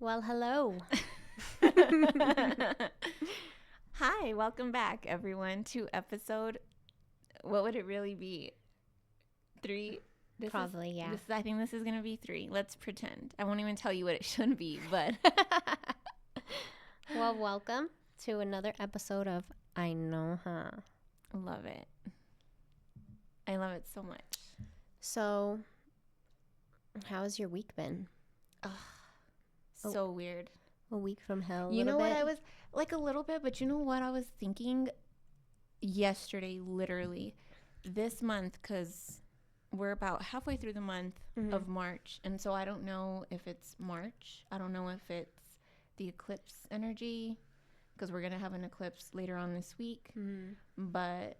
Well, hello. Hi, welcome back, everyone, to episode. What would it really be? 3? Probably, yeah. I think this is gonna be 3. Let's pretend. I won't even tell you what it should be, but Well, welcome to another episode of I Know, Huh? love it. I love it so much. So, how's your week been? So weird. A week from hell. You know what I was like a little bit, but you know what I was thinking yesterday, literally this month, because we're about halfway through the month of March, and so I don't know if it's March. I don't know if it's the eclipse energy, because we're gonna have an eclipse later on this week. But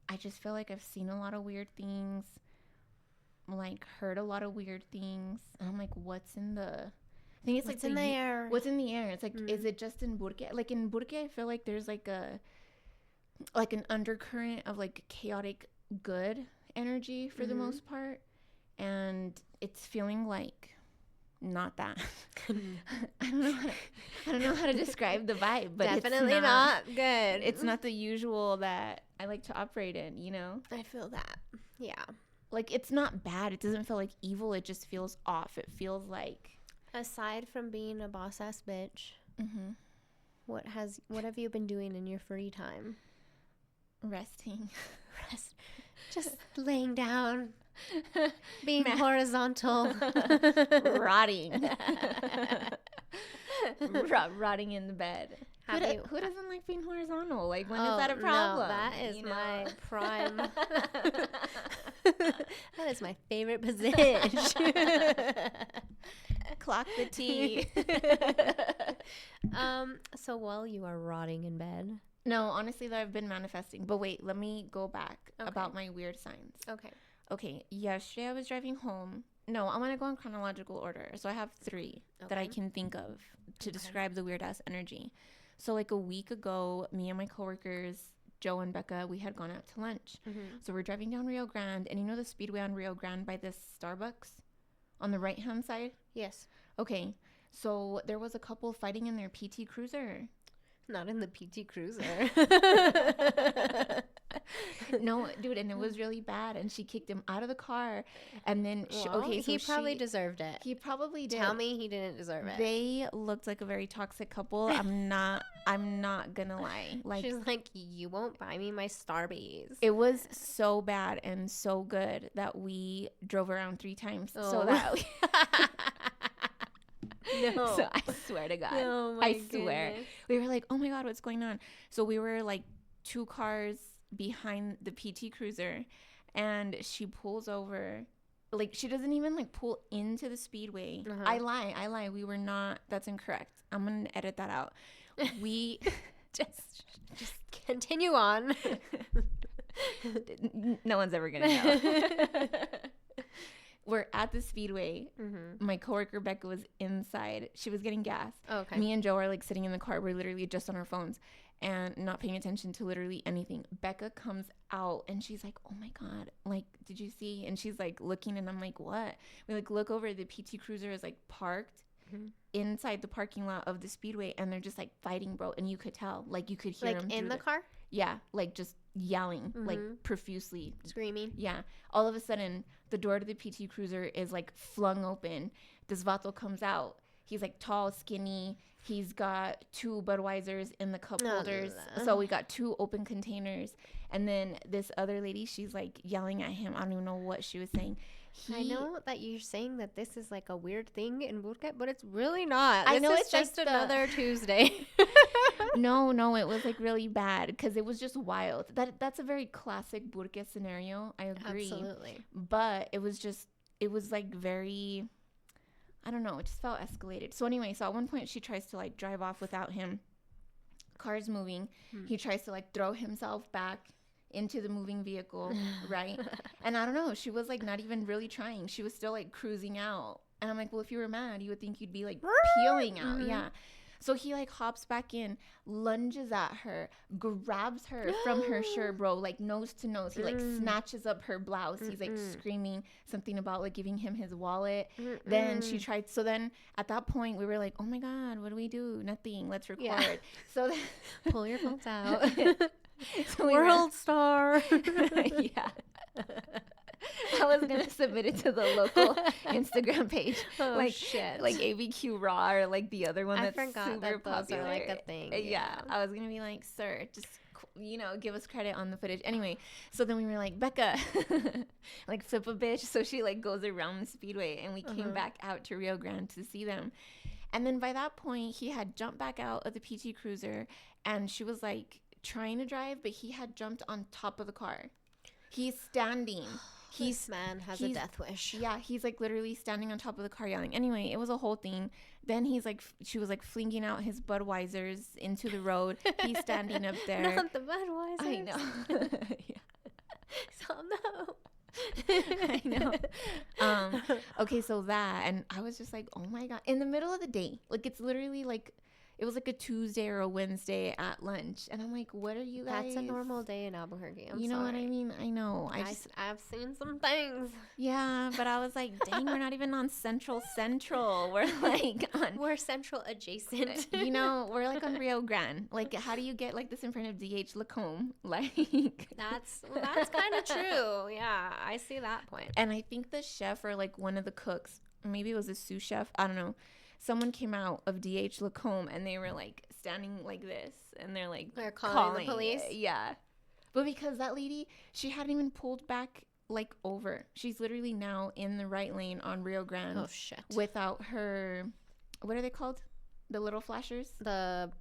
I just feel like I've seen a lot of weird things, like heard a lot of weird things, and I'm like, what's in the? I think it's What's like in the air? What's in the air? It's like, is it just in Burke? Like in Burke, I feel like there's like an undercurrent of like chaotic good energy for the most part, and it's feeling like not that. I don't know how to describe the vibe, but Definitely it's not good. It's not the usual that I like to operate in, you know? I feel that. Yeah. Like, it's not bad. It doesn't feel like evil. It just feels off. It feels like Aside from being a boss ass bitch, what have you been doing in your free time? resting. Just laying down, being horizontal, Rotting. Rotting in the bed. Who doesn't like being horizontal? Like, when is that a problem? No, that is my prime. That is my favorite position. Clock the tea. So while you are rotting in bed. No, honestly, though, I've been manifesting. But wait, let me go back about my weird signs. Okay, yesterday I was driving home. No, I'm going to go in chronological order. So I have 3 that I can think of to describe the weird-ass energy. So like a week ago, me and my coworkers, Joe and Becca, we had gone out to lunch. So we're driving down Rio Grande. And you know the speedway on Rio Grande by this Starbucks on the right-hand side? Yes. Okay, so there was a couple fighting in their PT Cruiser. Not in the PT Cruiser. No, dude, and it was really bad. And she kicked him out of the car. And then, he probably deserved it. He probably did. Tell me he didn't deserve it. They looked like a very toxic couple. I'm not gonna lie. Like, she's like, you won't buy me my Starbies. it was so bad and so good that we drove around 3 times. So Oh. that No. So I swear to God. Oh my I swear. goodness. We were like, oh my God, what's going on? So we were like 2 cars behind the PT Cruiser, and she pulls over. Like, she doesn't even like pull into the speedway. I lie. We were not. That's incorrect. I'm going to edit that out. We just continue on. No one's ever going to know. We're at the speedway. My coworker Becca was inside. She was getting gas. Okay. Me and Joe are like sitting in the car. We're literally just on our phones and not paying attention to literally anything. Becca comes out and she's like, oh my God, like, did you see? And she's like looking, and I'm like, what? We like look over. The PT Cruiser is like parked inside the parking lot of the speedway, and they're just like fighting, bro. And you could tell, like, you could hear them in the car? Yeah, like just yelling, like profusely. Screaming. Yeah. All of a sudden, the door to the PT Cruiser is like flung open. This vato comes out. He's like tall, skinny. He's got 2 Budweisers in the cup holders. So we got 2 open containers. And then this other lady, she's like yelling at him. I don't even know what she was saying. I know that you're saying that this is like a weird thing in Burke, but it's really not. I know This it's is just like another Tuesday. No, it was like really bad because it was just wild. That's a very classic Burke scenario. I agree. Absolutely. But it was like very, I don't know, it just felt escalated. So anyway, so at one point she tries to like drive off without him. Car's moving. He tries to like throw himself back into the moving vehicle, right? And I don't know, she was like not even really trying. She was still like cruising out. And I'm like, well, if you were mad, you would think you'd be like peeling out. Yeah. So he like hops back in, lunges at her, grabs her from her shirt, bro, like nose to nose. He like snatches up her blouse. He's like screaming something about like giving him his wallet. Then she tried. So then at that point we were like, oh my God, what do we do? Nothing. Let's record. Yeah. So then, pull your phones out. So World star. Yeah. I was gonna submit it to the local Instagram page, like shit, like ABQ Raw or like the other one that's super that popular. are like a thing. Yeah, I was gonna be like, sir, just give us credit on the footage. Anyway, so then we were like, Becca, like flip a bitch. So she like goes around the speedway, and we came back out to Rio Grande to see them. And then by that point, he had jumped back out of the PT Cruiser, and she was like trying to drive, but he had jumped on top of the car. He's standing. This man has a death wish. Yeah, he's like literally standing on top of the car yelling. Anyway, it was a whole thing. Then she was like flinging out his Budweisers into the road. He's standing up there. Not the Budweisers. I know. So no. I know. Okay, so that, and I was just like, oh my God, in the middle of the day, like it's literally like, it was like a Tuesday or a Wednesday at lunch, and I'm like, what are you guys? That's a normal day in Albuquerque. You know what I mean? I know. I've seen some things. Yeah, but I was like, dang, we're not even on Central. We're like we're Central adjacent. We're like on Rio Grande. Like, how do you get like this in front of DH Lacombe? Like, that's kind of true. Yeah, I see that point. And I think the chef or like one of the cooks, maybe it was a sous chef, I don't know. Someone came out of DH Lacombe, and they were like standing like this, and they're calling the police. Yeah, but because that lady, she hadn't even pulled back like over. She's literally now in the right lane on Rio Grande. Oh shit! Without her, what are they called? The little flashers? The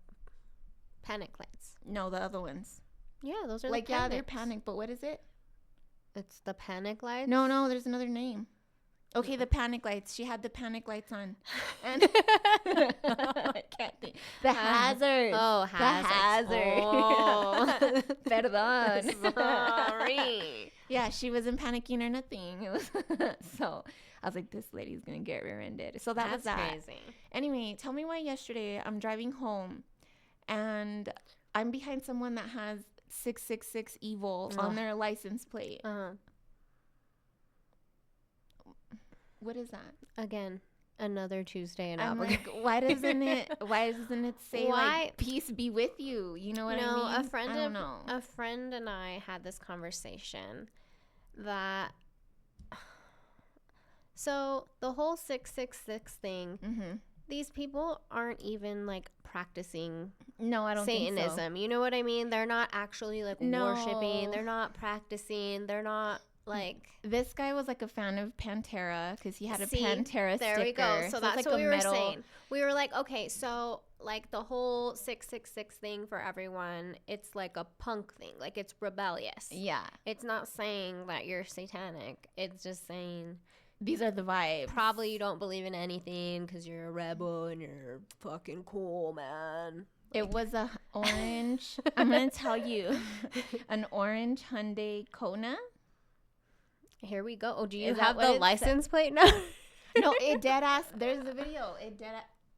panic lights. No, the other ones. Yeah, those are like they're panic. But what is it? It's the panic lights. No, there's another name. Okay, the panic lights. She had the panic lights on. And I can't think. The hazard. Oh, hazard. The hazard. Oh. Perdón. Sorry. Yeah, she wasn't panicking or nothing. It was so I was like, this lady's going to get rear-ended. So that's crazy. Anyway, tell me why yesterday I'm driving home and I'm behind someone that has 666 evil on their license plate. What is that? Again, another Tuesday in Albuquerque. Like, why doesn't it say like peace be with you? You know what I mean? A friend and I had this conversation that so the whole 666 thing, these people aren't even like practicing I don't Satanism. think so. You know what I mean? They're not actually like worshiping. They're not practicing. They're not like, this guy was like a fan of Pantera because he had a Pantera sticker. There we go. So that's like what we were saying. We were like, okay, so like the whole 666 thing for everyone, it's like a punk thing. Like it's rebellious. Yeah. It's not saying that you're satanic. It's just saying these are the vibes. Probably you don't believe in anything because you're a rebel and you're fucking cool, man. It was a orange. I'm going to tell you. An orange Hyundai Kona. Here we go. Oh, do you have the license plate now? No, it dead ass. There's the video.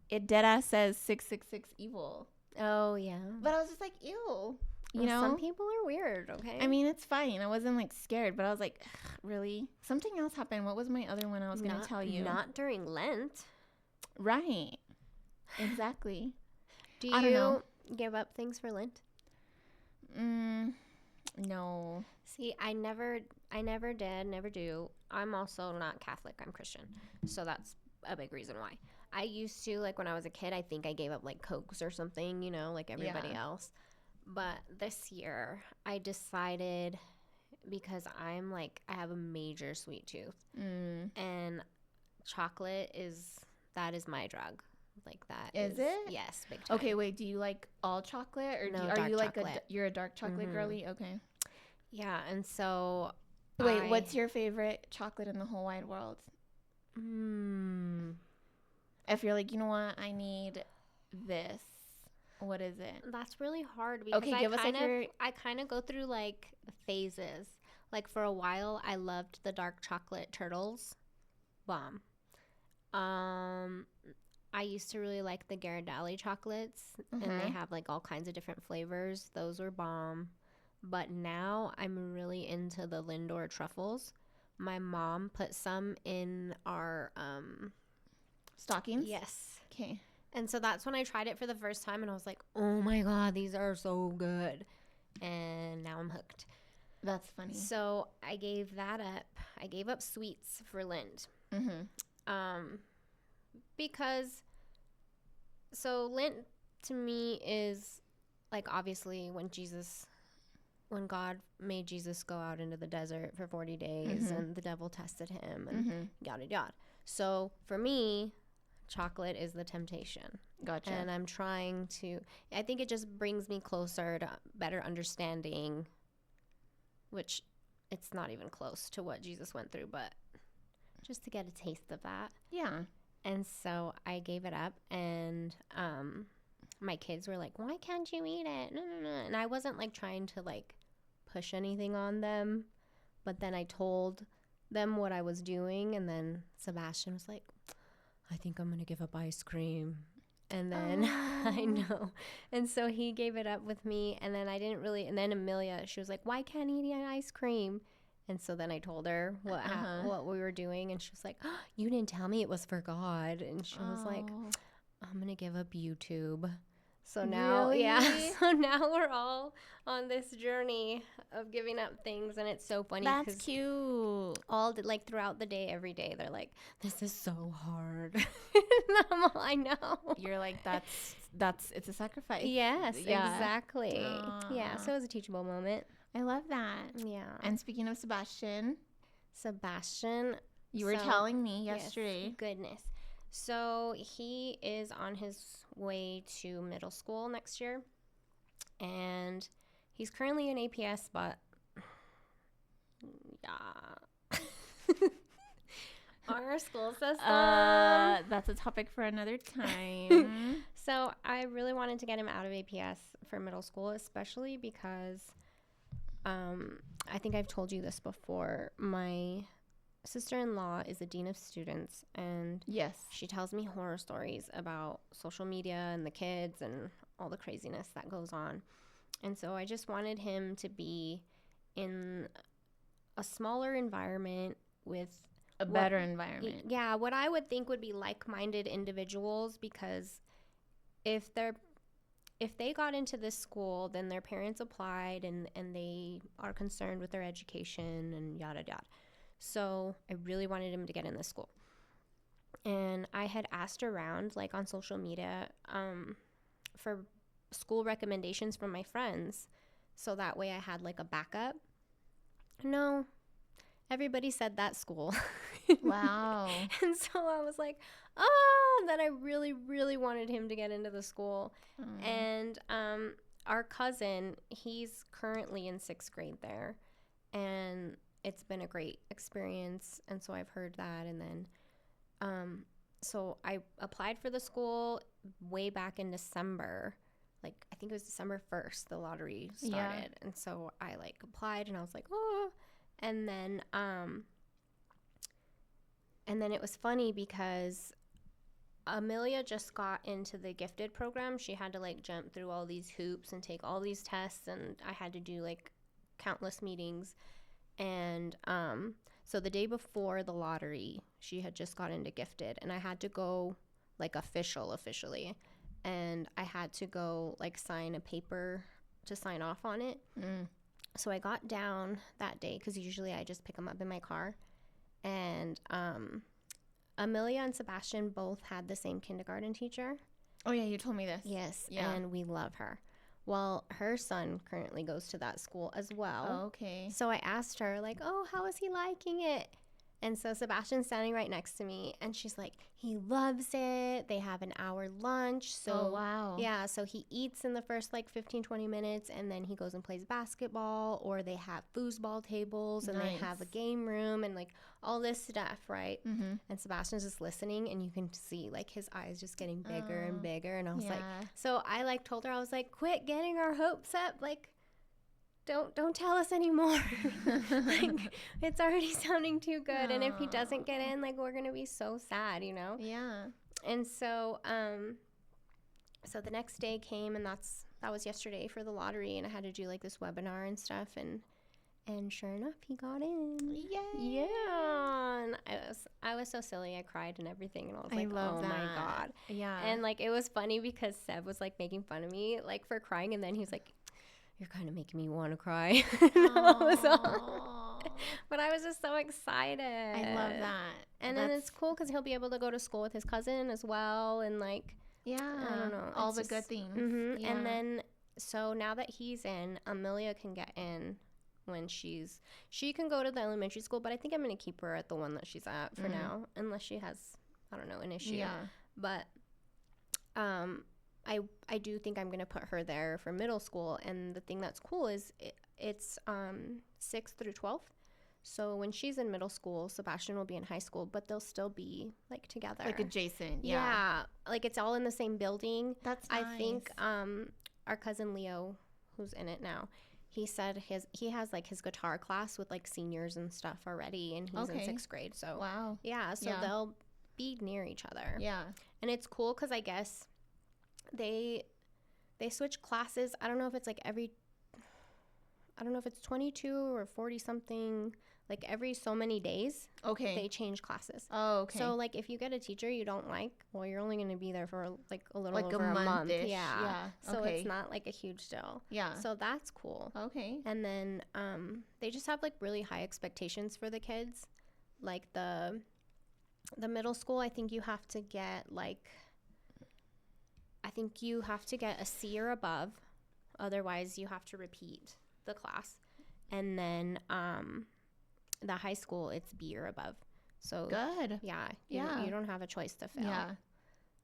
It dead ass says 666 evil. Oh yeah. But I was just like, ew. You know, some people are weird. Okay. I mean, it's fine. I wasn't like scared, but I was like, really? Something else happened. What was my other one I was gonna tell you? Not during Lent. Right. Exactly. Do you give up things for Lent? No. See, I never did, never do. I'm also not Catholic. I'm Christian. So that's a big reason why. I used to, like when I was a kid, I think I gave up like Cokes or something, you know, like everybody else. But this year I decided, because I have a major sweet tooth and chocolate is my drug. Like that. Is it? Yes, big time. Okay, wait, do you like all chocolate or are you like you're a dark chocolate girly? Okay. Yeah, and so wait, what's your favorite chocolate in the whole wide world? If you're like, you know what, I need this. What is it? That's really hard because I kind of go through like phases. Like for a while I loved the dark chocolate turtles. Bomb. I used to really like the Ghirardelli chocolates, and they have like all kinds of different flavors. Those were bomb. But now I'm really into the Lindor truffles. My mom put some in our Stockings? yes. Okay. And so that's when I tried it for the first time, and I was like, "Oh my god, these are so good." And now I'm hooked. That's funny. So I gave that up. I gave up sweets for Lent. Because so Lent to me is like, obviously when God made Jesus go out into the desert for 40 days and the devil tested him and yada yada. So for me, chocolate is the temptation. Gotcha. And I'm trying to, I think it just brings me closer to better understanding, which it's not even close to what Jesus went through, but just to get a taste of that. Yeah. And so I gave it up, and my kids were like, "Why can't you eat it?" No. And I wasn't like trying to like push anything on them, but then I told them what I was doing, and then Sebastian was like, "I think I'm gonna give up ice cream." And then I know, and so he gave it up with me, and then I didn't really. And then Amelia, she was like, "Why can't he eat ice cream?" And so then I told her what we were doing, and she was like, "Oh, you didn't tell me it was for God." And she was like, "I'm gonna give up YouTube." So now, Really? so now we're all on this journey of giving up things, and it's so funny. That's cute. Like throughout the day, every day, they're like, "This is so hard." And I know. You're like, it's a sacrifice. Yes, Yeah. exactly. Aw. Yeah, so it was a teachable moment. I love that. Yeah. And speaking of Sebastian, Sebastian, you were So- telling me yes, yesterday. goodness. So he is on his way to middle school next year, and he's currently in APS, but yeah. Our school system. That's a topic for another time. So I really wanted to get him out of APS for middle school, especially because I think I've told you this before. My sister-in-law is a dean of students, and Yes. she tells me horror stories about social media and the kids and all the craziness that goes on. And so I just wanted him to be in a smaller environment with A better environment. yeah, what I would think would be like-minded individuals, because if they got into this school, then their parents applied and they are concerned with their education and yada yada. So I really wanted him to get in this school. And I had asked around, like on social media, for school recommendations from my friends, so that way I had like a backup. No, everybody said that school. Wow. And so I was like, that I really, really wanted him to get into the school. And our cousin, he's currently in 6th grade there, and it's been a great experience. And so I've heard that. And then so I applied for the school way back in December. Like, I think it was December 1st, the lottery started. And so I like applied, and I was like, oh. And then it was funny because Amelia just got into the gifted program. She had to like jump through all these hoops and take all these tests, and I had to do like countless meetings. And so the day before the lottery, she had just got into gifted, and I had to go like officially, and I had to go like sign a paper to sign off on it. So I got down that day, because usually I just pick them up in my car. And Amelia and Sebastian both had the same kindergarten teacher. Oh, yeah, you told me this. Yes, Yeah. and we love her. Well, her son currently goes to that school as well. Oh, okay. So I asked her, like, oh, how is he liking it? And so Sebastian's standing right next to me, and she's like, he loves it. They have an hour lunch. So, Oh, wow. yeah, so he eats in the first like 15, 20 minutes, and then he goes and plays basketball, or they have foosball tables, and they have a Nice. game room and like all this stuff, right? Mm-hmm. And Sebastian's just listening, and you can see like his eyes just getting bigger and Oh, bigger. And I was like, yeah. so I like told her, I was like, quit getting our hopes up. Like, don't tell us anymore. Like, it's already sounding too good. And if he doesn't get in, like, we're going to be so sad, you know? Yeah. And so the next day came, and that was yesterday for the lottery, and I had to do like this webinar and stuff, and sure enough, he got in. Yay. Yeah. And I was so silly. I cried and everything, and I was like, love oh that. my God. Yeah. And like it was funny because Seb was like making fun of me like for crying, and then he was like, you're kind of making me want to cry. But I was just so excited. I love that. And then it's cool because he'll be able to go to school with his cousin as well, and like, yeah, I don't know, all it's the just, good things. Yeah. And then so now that he's in, Amelia can get in when she can go to the elementary school, but I think I'm gonna keep her at the one that she's at for now, unless she has, I don't know, an issue. Yeah. But I do think I'm gonna put her there for middle school, and the thing that's cool is it's 6th through 12th. So when she's in middle school, Sebastian will be in high school, but they'll still be like together, like adjacent. Yeah, like it's all in the same building. That's nice. I think our cousin Leo, who's in it now, he said he has like his guitar class with like seniors and stuff already, and he's in 6th grade. So wow. Yeah, so they'll be near each other. Yeah. And it's cool because I guess they switch classes. I don't know if it's like I don't know if it's 22 or 40 something, like every so many days. Okay. They change classes. Oh, okay. So like if you get a teacher you don't like, well, you're only going to be there for like a little like over a month. Yeah. Yeah. So okay. it's not like a huge deal. Yeah. So that's cool. Okay. And then they just have like really high expectations for the kids. Like the middle school, I think you have to get a C or above. Otherwise, you have to repeat the class. And then the high school, it's B or above. So good. Yeah. Yeah. You don't have a choice to fail. Yeah.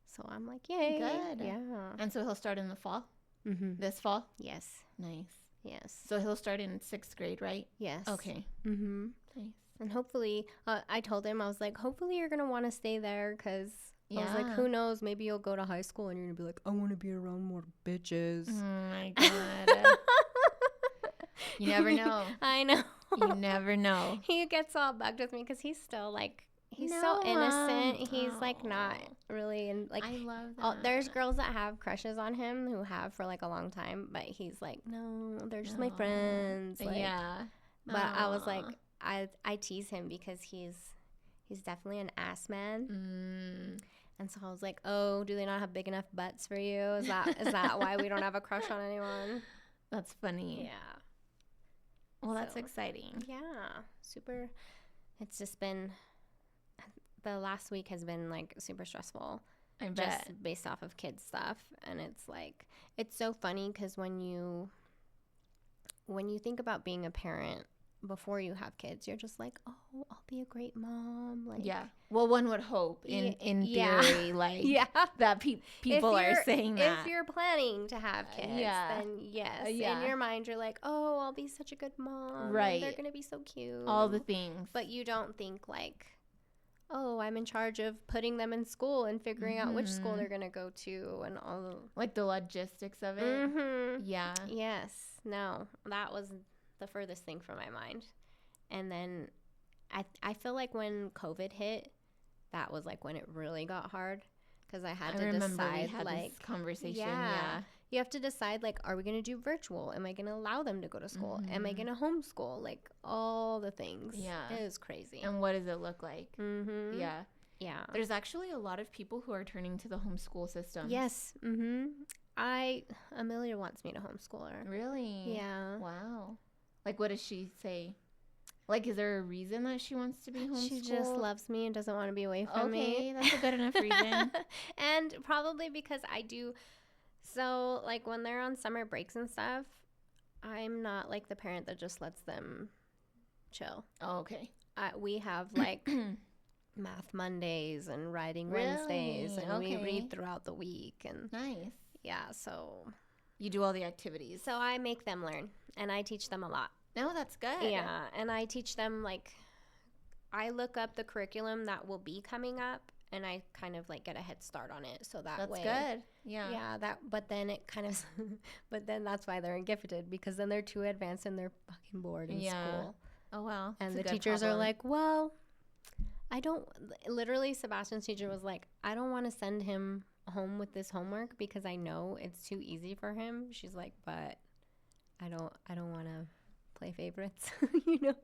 So I'm like, yay. Good. Yeah. And so he'll start in the fall? Mm-hmm. This fall? Yes. Nice. Yes. So he'll start in 6th grade, right? Yes. Okay. Mm-hmm. Nice. And hopefully, I told him, I was like, hopefully you're going to want to stay there because I was like, Yeah. who knows? Maybe you'll go to high school and you're going to be like, I want to be around more bitches. Oh my God. You never know. I know. You never know. He gets all bugged with me because he's still like, he's No, so innocent. Mom. He's like not really, and like, I love that. there's girls that have crushes on him who have for like a long time, but he's like, no, they're just my friends. Like, yeah. But I was like, Aw. I tease him because he's definitely an ass man. And so I was like, oh, do they not have big enough butts for you? Is that why we don't have a crush on anyone? That's funny. Yeah. Well, that's So, exciting. Yeah. Super. It's just been, the last week has been like super stressful. I bet. Just based off of kids stuff. And it's like, it's so funny because when you think about being a parent before you have kids, you're just like, oh, I'll be a great mom. Like, Yeah. Well, one would hope in theory, like that people are saying that. If you're planning to have kids, then yes. Yeah. In your mind, you're like, oh, I'll be such a good mom. Right. They're going to be so cute. All the things. But you don't think like, oh, I'm in charge of putting them in school and figuring out which school they're going to go to and all the... Like the logistics of it. Mm-hmm. Yeah. Yes. No, that was the furthest thing from my mind. And then I feel like when COVID hit, that was like when it really got hard because I had to decide, we had like, this conversation. Yeah. You have to decide, like, are we going to do virtual? Am I going to allow them to go to school? Am I going to homeschool? Like, all the things. Yeah. It was crazy. And what does it look like? Mm-hmm. Yeah. Yeah. There's actually a lot of people who are turning to the homeschool system. Yes. Mm-hmm. Amelia wants me to homeschool her. Really? Yeah. Wow. Like, what does she say? Like, is there a reason that she wants to be homeschooled? She just loves me and doesn't want to be away from me. Okay, that's a good enough reason. And probably because I do. So, like, when they're on summer breaks and stuff, I'm not like the parent that just lets them chill. Oh, okay. We have, like, math Mondays and writing Wednesdays, and we read throughout the week. And nice. Yeah, so. You do all the activities. So I make them learn, and I teach them a lot. No, that's good. Yeah, and I teach them, like, I look up the curriculum that will be coming up, and I kind of, like, get a head start on it, so that's way. That's good. Yeah. Yeah, but then it kind of, but then that's why they're gifted, because then they're too advanced and they're fucking bored in school. Oh, well. And the teachers are like, well, I don't, literally, Sebastian's teacher was like, I don't want to send him home with this homework because I know it's too easy for him. She's like, but I don't want to play favorites, you know?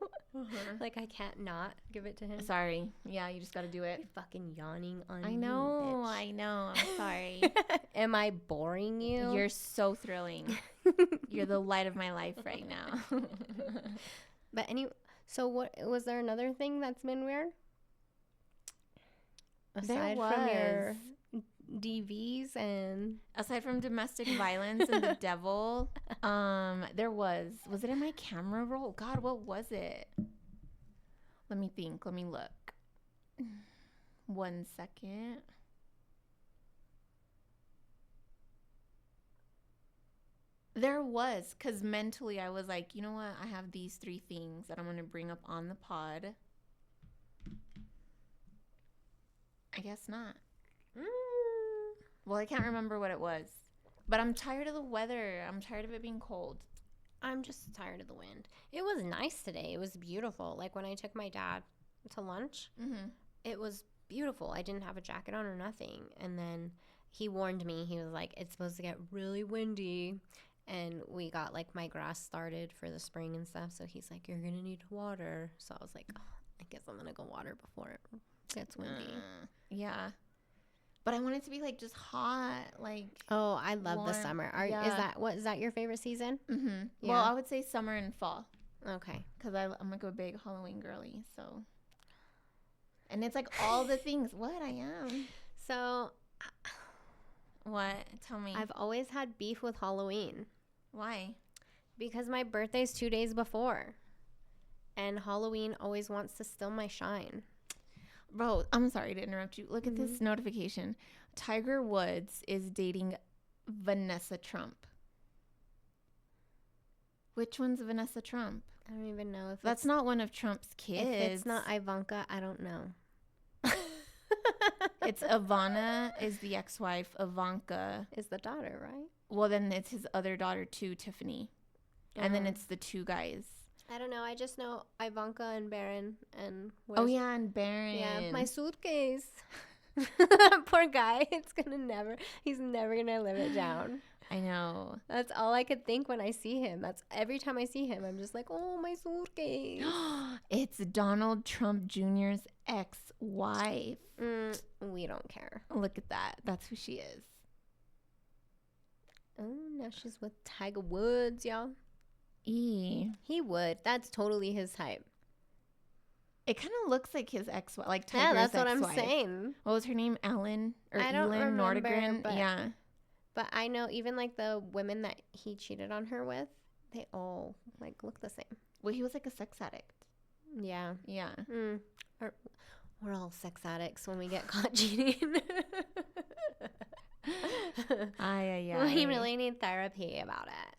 Like, I can't not give it to him. Sorry. Yeah, you just got to do it. You're fucking yawning on I me, know. bitch. I know. I'm sorry. Am I boring you? You're so thrilling. You're the light of my life right now. But so what, was there another thing that's been weird? Aside from your DVs and aside from domestic violence and the devil, there was it in my camera roll? God, what was it? Let me think. Let me look. 1 second. There was, because mentally I was like, you know what? I have these 3 things that I'm going to bring up on the pod. I guess not. Well, I can't remember what it was. But I'm tired of the weather. I'm tired of it being cold. I'm just tired of the wind. It was nice today. It was beautiful. Like when I took my dad to lunch, it was beautiful. I didn't have a jacket on or nothing. And then he warned me. He was like, it's supposed to get really windy. And we got like my grass started for the spring and stuff. So he's like, you're going to need water. So I was like, oh, I guess I'm going to go water before it gets windy. Yeah. But I want it to be like just hot, like. Oh, I love warm. the summer. Yeah. Is that your favorite season? Mm-hmm. Yeah. Well, I would say summer and fall. Okay. Because I'm like a big Halloween girly, so. And it's like all the things. What I am. So. What? Tell me. I've always had beef with Halloween. Why? Because my birthday's 2 days before. And Halloween always wants to steal my shine. Bro, I'm sorry to interrupt you. Look at this notification. Tiger Woods is dating Vanessa Trump. Which one's Vanessa Trump? I don't even know if that's not one of Trump's kids. If it's not Ivanka, I don't know. It's Ivana is the ex-wife. Ivanka is the daughter, right? Well, then it's his other daughter too, Tiffany. And then it's the 2 guys. I don't know. I just know Ivanka and Barron and. Oh yeah, and Barron. Yeah, my suitcase. Poor guy. He's never gonna live it down. I know. That's all I could think when I see him. That's every time I see him, I'm just like, oh, my suitcase. It's Donald Trump Jr.'s ex-wife. We don't care. Look at that. That's who she is. Oh, now she's with Tiger Woods, y'all. He would. That's totally his type. It kind of looks like his ex-wife, like Tiger's yeah, that's what ex-wife. I'm saying. What was her name? Ellen or I don't Elin remember, Nordegren? but, yeah. But I know even like the women that he cheated on her with, they all like look the same. Well, he was like a sex addict. Yeah. Yeah. We're all sex addicts when we get caught cheating. We really need therapy about it.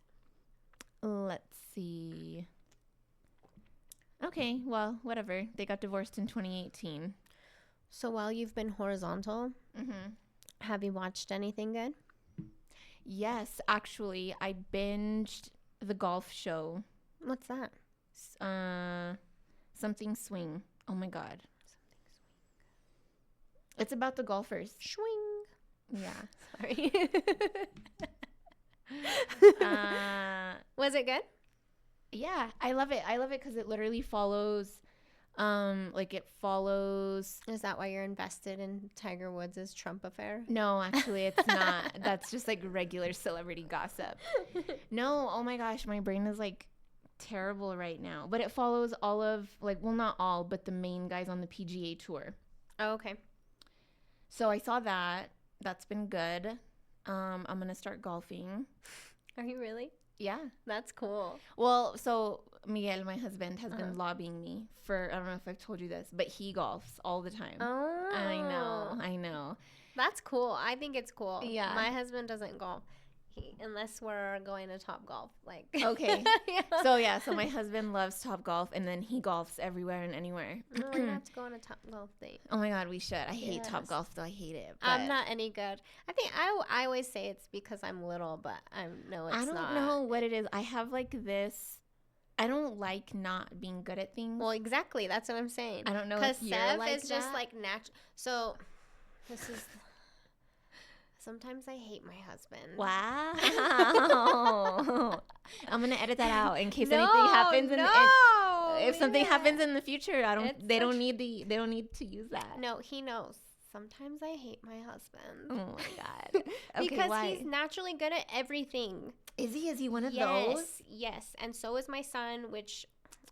Let's see. Okay, well, whatever. They got divorced in 2018. So while you've been horizontal, have you watched anything good? Yes, actually, I binged The Golf Show. What's that? Something Swing. Oh my God. It's about the golfers. Swing. Yeah. Sorry. Was it good? Yeah, I love it. I love it because it literally follows, Is that why you're invested in Tiger Woods' Trump affair? No, actually, it's not. That's just like regular celebrity gossip. No, oh my gosh, my brain is like terrible right now. But it follows all of not all, but the main guys on the PGA Tour. Oh, okay. So I saw that. That's been good. I'm gonna start golfing. Are you really? Yeah. That's cool. Well, so Miguel, my husband, has been lobbying me for, I don't know if I've told you this, but he golfs all the time. Oh. I know. That's cool. I think it's cool. Yeah. My husband doesn't golf. Unless we're going to Top Golf. Okay. So my husband loves Top Golf, and then he golfs everywhere and anywhere. No, we're going to have to go on a Top Golf date. Oh my God, we should. I hate Top Golf, though. I hate it. I'm not any good. I think I always say it's because I'm little, but I know it's not. I don't know what it is. I have I don't like not being good at things. Well, exactly. That's what I'm saying. I don't know because if you're Sev like is just that. like natural. So this is. Sometimes I hate my husband. Wow. I'm gonna edit that out in case anything No, happens. If something yeah. happens in the future, It's they don't need to use that. No, he knows. Sometimes I hate my husband. Oh my god. Okay, because why? he's naturally good at everything. Is he one of Yes, those? yes. And so is my son, which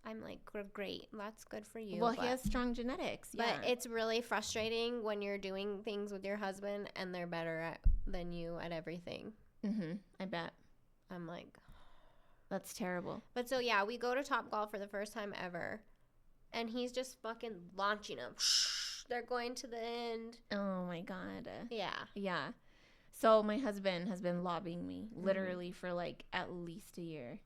I'm like, great. That's good for you. Well, he has strong genetics. But Yeah. it's really frustrating when you're doing things with your husband and they're better than you at everything. I bet. I'm like, That's terrible. but so yeah, we go to Topgolf for the first time ever, and he's just fucking launching them. They're going to the end. Oh my god. Yeah. Yeah. So my husband has been lobbying me literally for like at least a year.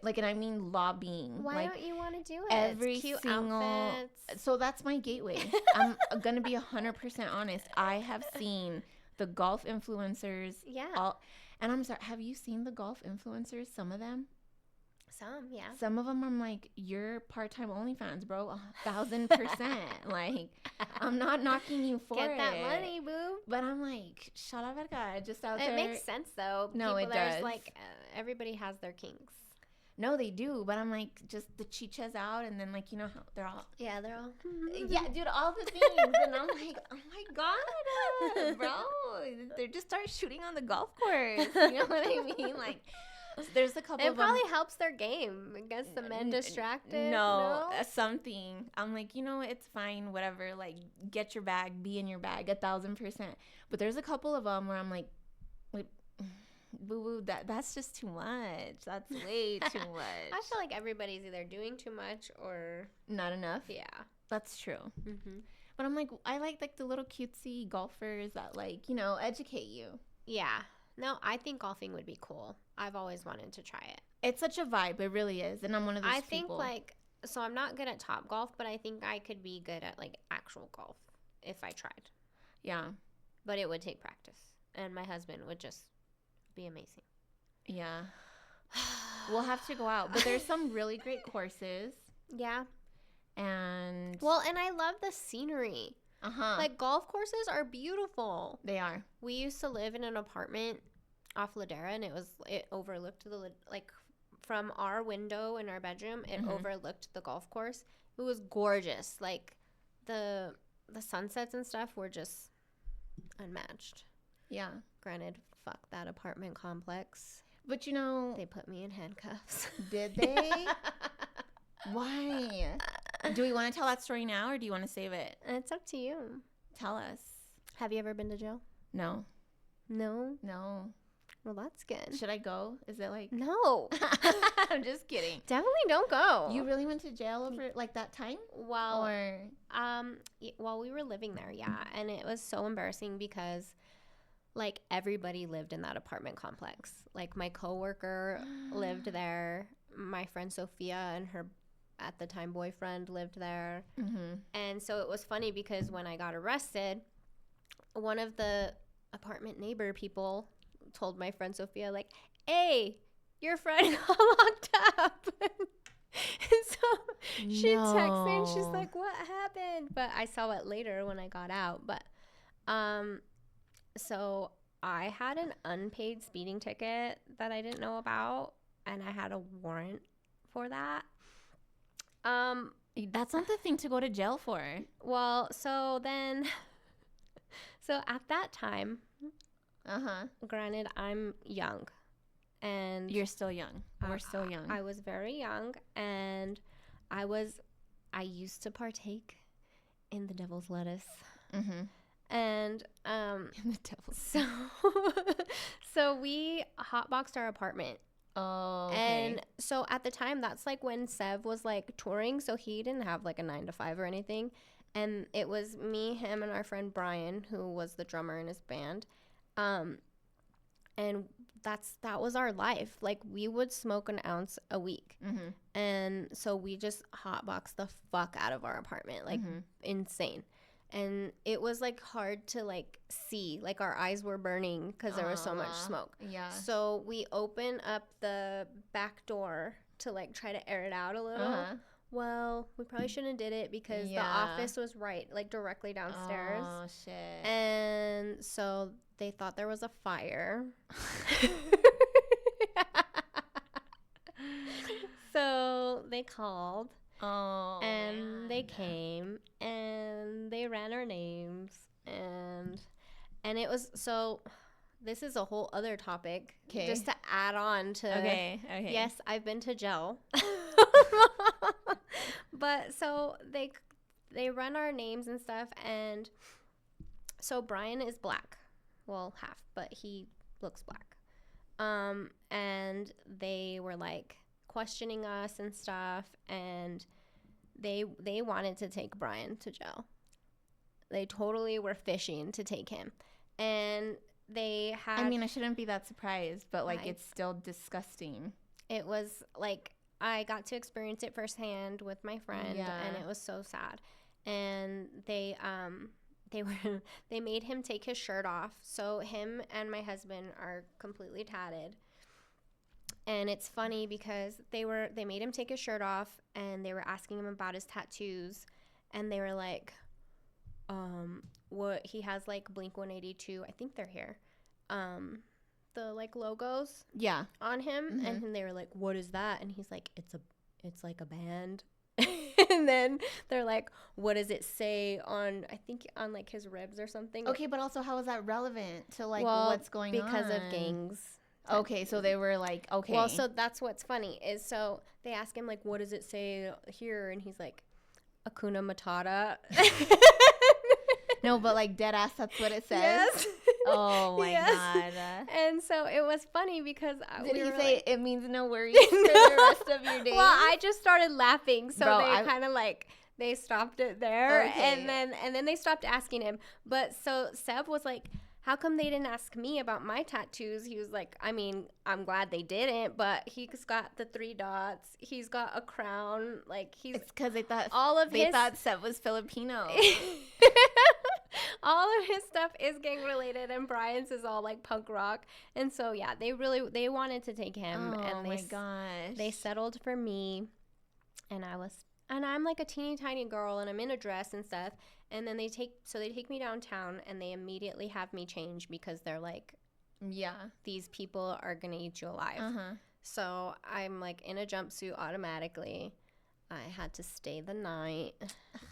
And I mean lobbying. Why like, don't you want to do it? every It's cute single outfits. So that's my gateway. I'm gonna be 100% honest. I have seen the golf influencers. Yeah. And I'm sorry, have you seen the golf influencers? Some of them. Yeah. Some of them, I'm like, you're part-time OnlyFans, bro. 1,000%. Like, I'm not knocking you for Get it. that money, boo. But I'm like, shut up, verga. Just out there. It makes sense though. No, it there's does. like everybody has their kinks. No, they do. But I'm like, just the chichas out, and then like, you know how they're all. Yeah, they're all. Yeah, dude, all the things. And I'm like, oh my god, bro. They just start shooting on the golf course. You know what I mean? Like, there's a couple It of them. probably helps their game. It gets the men distracted. No, something. I'm like, it's fine, whatever. Like, get your bag, be in your bag, 1,000%. But there's a couple of them where I'm like, boo boo, that's just too much. That's way too much. I feel like everybody's either doing too much or Not enough. yeah. That's true. Mm-hmm. But I'm like, I like the little cutesy golfers that educate you. Yeah. No, I think golfing would be cool. I've always wanted to try it. It's such a vibe. It really is. And I'm one of those I think people. so I'm not good at top golf, but I think I could be good at like actual golf if I tried. Yeah. But it would take practice. And my husband would just be amazing. Yeah. We'll have to go out. But there's some really great courses. Yeah. And Well, and I love the scenery. Like golf courses are beautiful. they are. We used to live in an apartment off Ladera, and it overlooked from our window in our bedroom. It overlooked the golf course. It was gorgeous. Like the sunsets and stuff were just unmatched. Yeah. Granted, fuck that apartment complex. But They put me in handcuffs. did they? Why? Do we want to tell that story now, or do you want to save it? It's up to you. Tell us. Have you ever been to jail? No. No. Well, that's good. should I go? Is it like? No. I'm just kidding. Definitely don't go. You really went to jail over like that time? Well, Or while we were living there, yeah, and it was so embarrassing because like everybody lived in that apartment complex. Like my coworker lived there. My friend Sophia and her at the time boyfriend lived there. And so it was funny because when I got arrested, one of the apartment neighbor people told my friend Sophia, like, hey, your friend got locked up. And so she texted me and she's like, what happened? But I saw it later when I got out. But so I had an unpaid speeding ticket that I didn't know about, and I had a warrant for that. That's not the thing to go to jail for. Well, so at that time, granted, I'm young, and You're still young. We're still young. I was very young, and I used to partake in the devil's lettuce. And the devil's. so we hotboxed our apartment. Oh, okay. And so at the time, that's like when Sev was like touring, so he didn't have like a 9-to-5 or anything. And it was me, him, and our friend Brian, who was the drummer in his band. And that was our life. Like, we would smoke an ounce a week. And so we just hotboxed the fuck out of our apartment, like insane. And it was like hard to like see, like our eyes were burning because there was so much smoke. Yeah. So we open up the back door to like try to air it out a little. Uh-huh. Well, we probably shouldn't have did it because the Yeah. office was right, like directly downstairs. Oh, shit. And so they thought there was a fire. So they called Oh, and they man. came and they ran our names and it was so this is a whole other topic. 'Kay. Just to add on to Okay. yes, I've been to jail. But so they run our names and stuff, and so Brian is black, well, half, but he looks black. And they were like questioning us and stuff, and they wanted to take Brian to jail. They totally were fishing to take him, and they had. I mean, I shouldn't be that surprised, but like, I- it's still disgusting. It was like I got to experience it firsthand with my friend, Yeah. and it was so sad. And they they made him take his shirt off. So him and my husband are completely tatted. And it's funny because they made him take his shirt off, and they were asking him about his tattoos, and they were like, what he has, like Blink-182, I think they're here. The like logos Yeah. on him, Mhm. and they were like, what is that? And he's like, it's like a band. And then they're like, what does it say on, I think on like his ribs or something? Okay, but also, how is that relevant to like Well, what's going on? because of gangs. Okay, so they were like, okay. Well, so that's what's funny is, so they ask him like, what does it say here? And he's like, Hakuna Matata. no, but like dead ass, that's what it says. Yes. Oh my Yes. god. And so it was funny because Did we he were say like, it means no worries for the rest of your days? well, I just started laughing, so Bro, they kind of like they stopped it there, Okay. and then they stopped asking him. But so Seb was like, "How come they didn't ask me about my tattoos?" He was like, "I mean, I'm glad they didn't, but he's got the 3 dots. He's got a crown. Like he's It's because they thought his thought Seth was Filipino. all of his stuff is gang related, and Brian's is all like punk rock. And so yeah, they wanted to take him, Oh and my gosh. they settled for me, and I'm like a teeny tiny girl, and I'm in a dress and stuff. And then they take me downtown, and they immediately have me change because they're like, Yeah. these people are gonna eat you alive. Uh-huh. So I'm like in a jumpsuit automatically. I had to stay the night.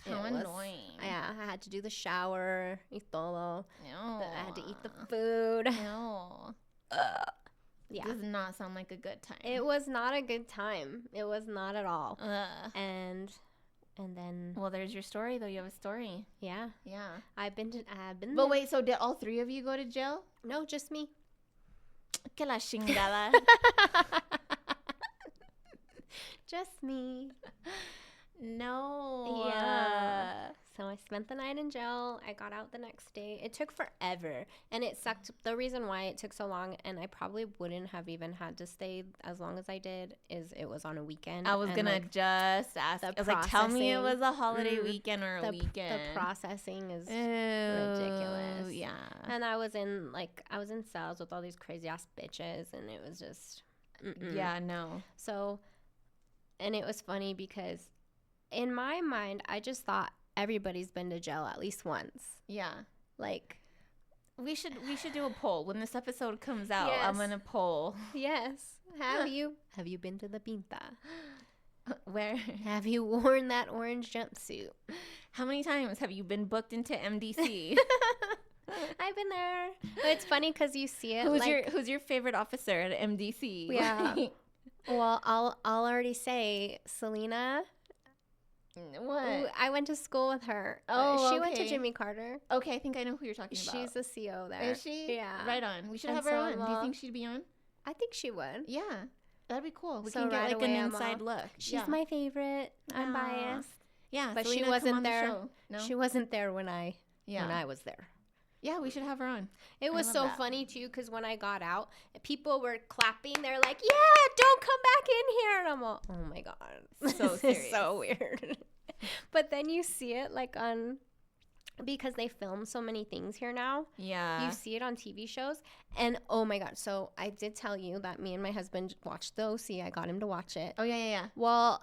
How It was- annoying. Yeah, I had to do the shower, y todo. No. I had to eat the food. No. Yeah. Does not sound like a good time. It was not a good time. It was not at all. Ugh. And then Well, there's your story, though. You have a story. yeah, Yeah. I've been But there. wait, so did all 3 of you go to jail? No, just me. Que la chingada. Just me. No. Yeah. So I spent the night in jail. I got out the next day. It took forever, and it sucked. The reason why it took so long, and I probably wouldn't have even had to stay as long as I did, is it was on a weekend. I was and, going to like, just ask. the I was like, tell me it processing. was a holiday Mm. weekend or a the weekend. processing is ridiculous. Yeah. And I was in cells with all these crazy ass bitches, and it was just Yeah, no. So, and it was funny because in my mind, I just thought everybody's been to jail at least once. Yeah. Like, We should do a poll when this episode comes out. Yes. I'm gonna poll. yes, have you been to the Pinta? Where? Have you worn that orange jumpsuit? How many times have you been booked into MDC? I've been there. But it's funny because you see it. Who's your favorite officer at MDC? Yeah. Well, I'll already say Selena. What? Ooh, I went to school with her. Oh, She went to okay. Jimmy Carter. Okay, I think I know who you're talking about. She's the CO there. Is she? Yeah. Right on. We should And have her so on. Do you I'm think she'd be on? I think she would. Yeah. That'd be cool. We So can get right like an away I'm inside all- look. She's yeah. my favorite. I'm Aw. biased. Yeah, but Selena, she come wasn't on the there. show. No? She wasn't there when I was there. Yeah, we should have her on. It I was love so that. funny too because when I got out, people were clapping. They're like, "Yeah, don't come back in here." And I'm all, "Oh my god, So this is serious. so weird." But then you see it like on because they film so many things here now. Yeah. You see it on TV shows. And oh my God. So I did tell you that me and my husband watched the OC. I got him to watch it. Oh, yeah. Well,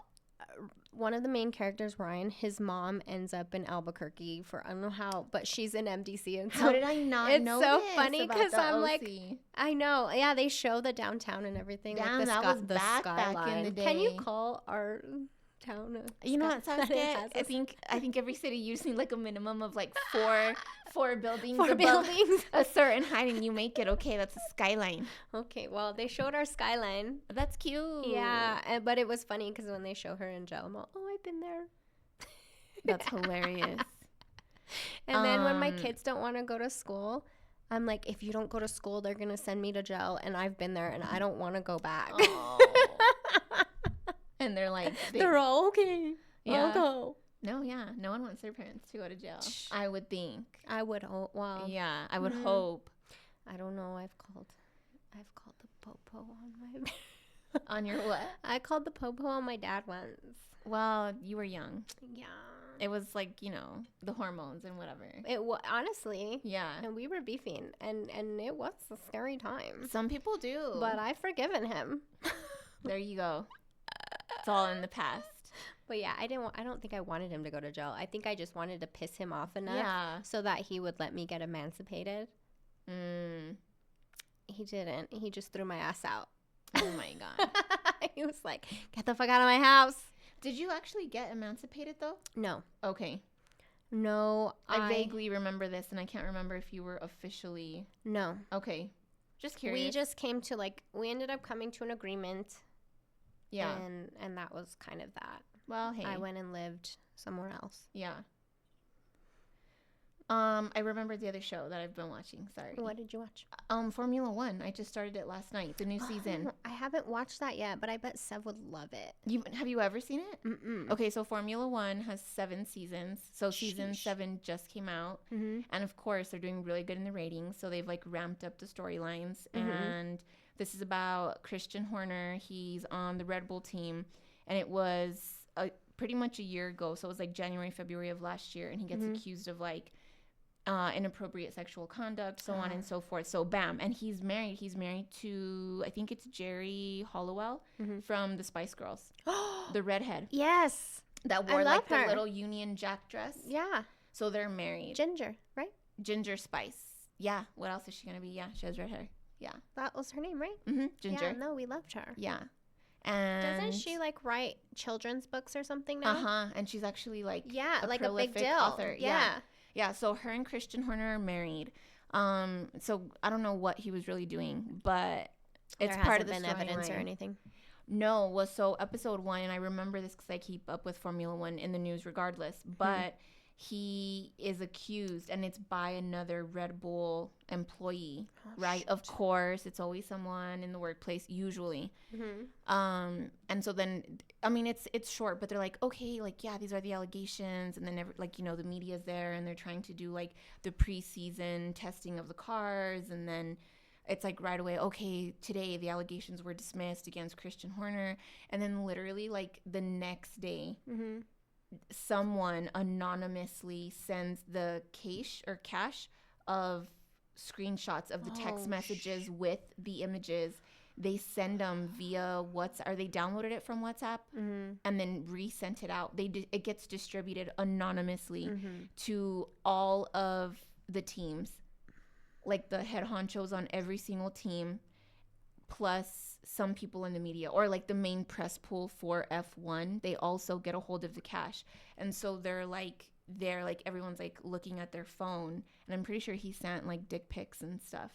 one of the main characters, Ryan, his mom ends up in Albuquerque for I don't know how, but she's in MDC. And How did I not know it's so this funny about because the I'm OC? like, I know. Yeah, they show the downtown and everything. Damn, like the that was the back in skyline. the Can you day. call our town You know what, that it Saskia? has I think every city you just need like a minimum of like four buildings four above buildings? a certain height, and you make it okay. That's a skyline. Okay, well, they showed our skyline. That's cute. Yeah, but it was funny because when they show her in jail, I'm like, oh, I've been there. That's hilarious. And then when my kids don't want to go to school, I'm like, if you don't go to school, they're going to send me to jail. And I've been there and I don't want to go back. Oh. And they're like, they're all okay. Yeah. I'll go. No, yeah. No one wants their parents to go to jail, I would think. I would hope. Well, Yeah, I would hope. I don't know. I've called the popo on my. On your what? I called the popo on my dad once. Well, you were young. Yeah. It was like, the hormones and whatever. It was honestly. Yeah. And we were beefing, and it was a scary time. Some people do. But I've forgiven him. There you go. It's all in the past. But yeah, I don't think I wanted him to go to jail. I think I just wanted to piss him off enough Yeah. so that he would let me get emancipated. He didn't. He just threw my ass out. Oh my God. He was like, "Get the fuck out of my house." Did you actually get emancipated though? No. Okay. No. I vaguely remember this, and I can't remember if you were officially. No. Okay. Just curious. We just came to we ended up coming to an agreement. Yeah. And that was kind of that. Well, hey. I went and lived somewhere else. Yeah. I remember the other show that I've been watching. Sorry. What did you watch? Formula One. I just started it last night. The new season. I haven't watched that yet, but I bet Sev would love it. Have you ever seen it? Mm-mm. Okay, so Formula One has 7 seasons. So season Sheesh. 7 just came out. Mm-hmm. And of course, they're doing really good in the ratings. So they've ramped up the storylines. Mhm. And this is about Christian Horner. He's on the Red Bull team. And it was pretty much a year ago. So it was January, February of last year. And he gets accused of inappropriate sexual conduct, so on and so forth. So bam. And he's married. He's married to, I think it's Jerry Hollowell from the Spice Girls. The redhead. Yes. That wore love the her. little Union Jack dress. Yeah. So they're married. Ginger, right? Ginger Spice. Yeah. What else is she going to be? Yeah. She has red hair. Yeah. That was her name, right? Ginger. Yeah, no, we loved her. Yeah. And Doesn't she write children's books or something now? And she's actually a a big prolific deal. author. Yeah. Yeah, so her and Christian Horner are married. So I don't know what he was really doing, but it's There part of the hasn't been evidence or storyline. anything. No, well, so episode 1, and I remember this because I keep up with Formula One in the news regardless, but he is accused, and it's by another Red Bull employee, right? shit. Of course, it's always someone in the workplace, usually. And so then, I mean, it's short, but they're like, okay, yeah, these are the allegations, and then the media's there, and they're trying to do the preseason testing of the cars, and then it's right away, okay, today the allegations were dismissed against Christian Horner, and then literally the next day, someone anonymously sends the cache of screenshots of the text messages with the images. They send them via WhatsApp, or they downloaded it from WhatsApp and then resent it out. It gets distributed anonymously to all of the teams, the head honchos on every single team, plus some people in the media, or the main press pool for F1. They also get a hold of the cache, and so they're everyone's looking at their phone, and I'm pretty sure he sent dick pics and stuff.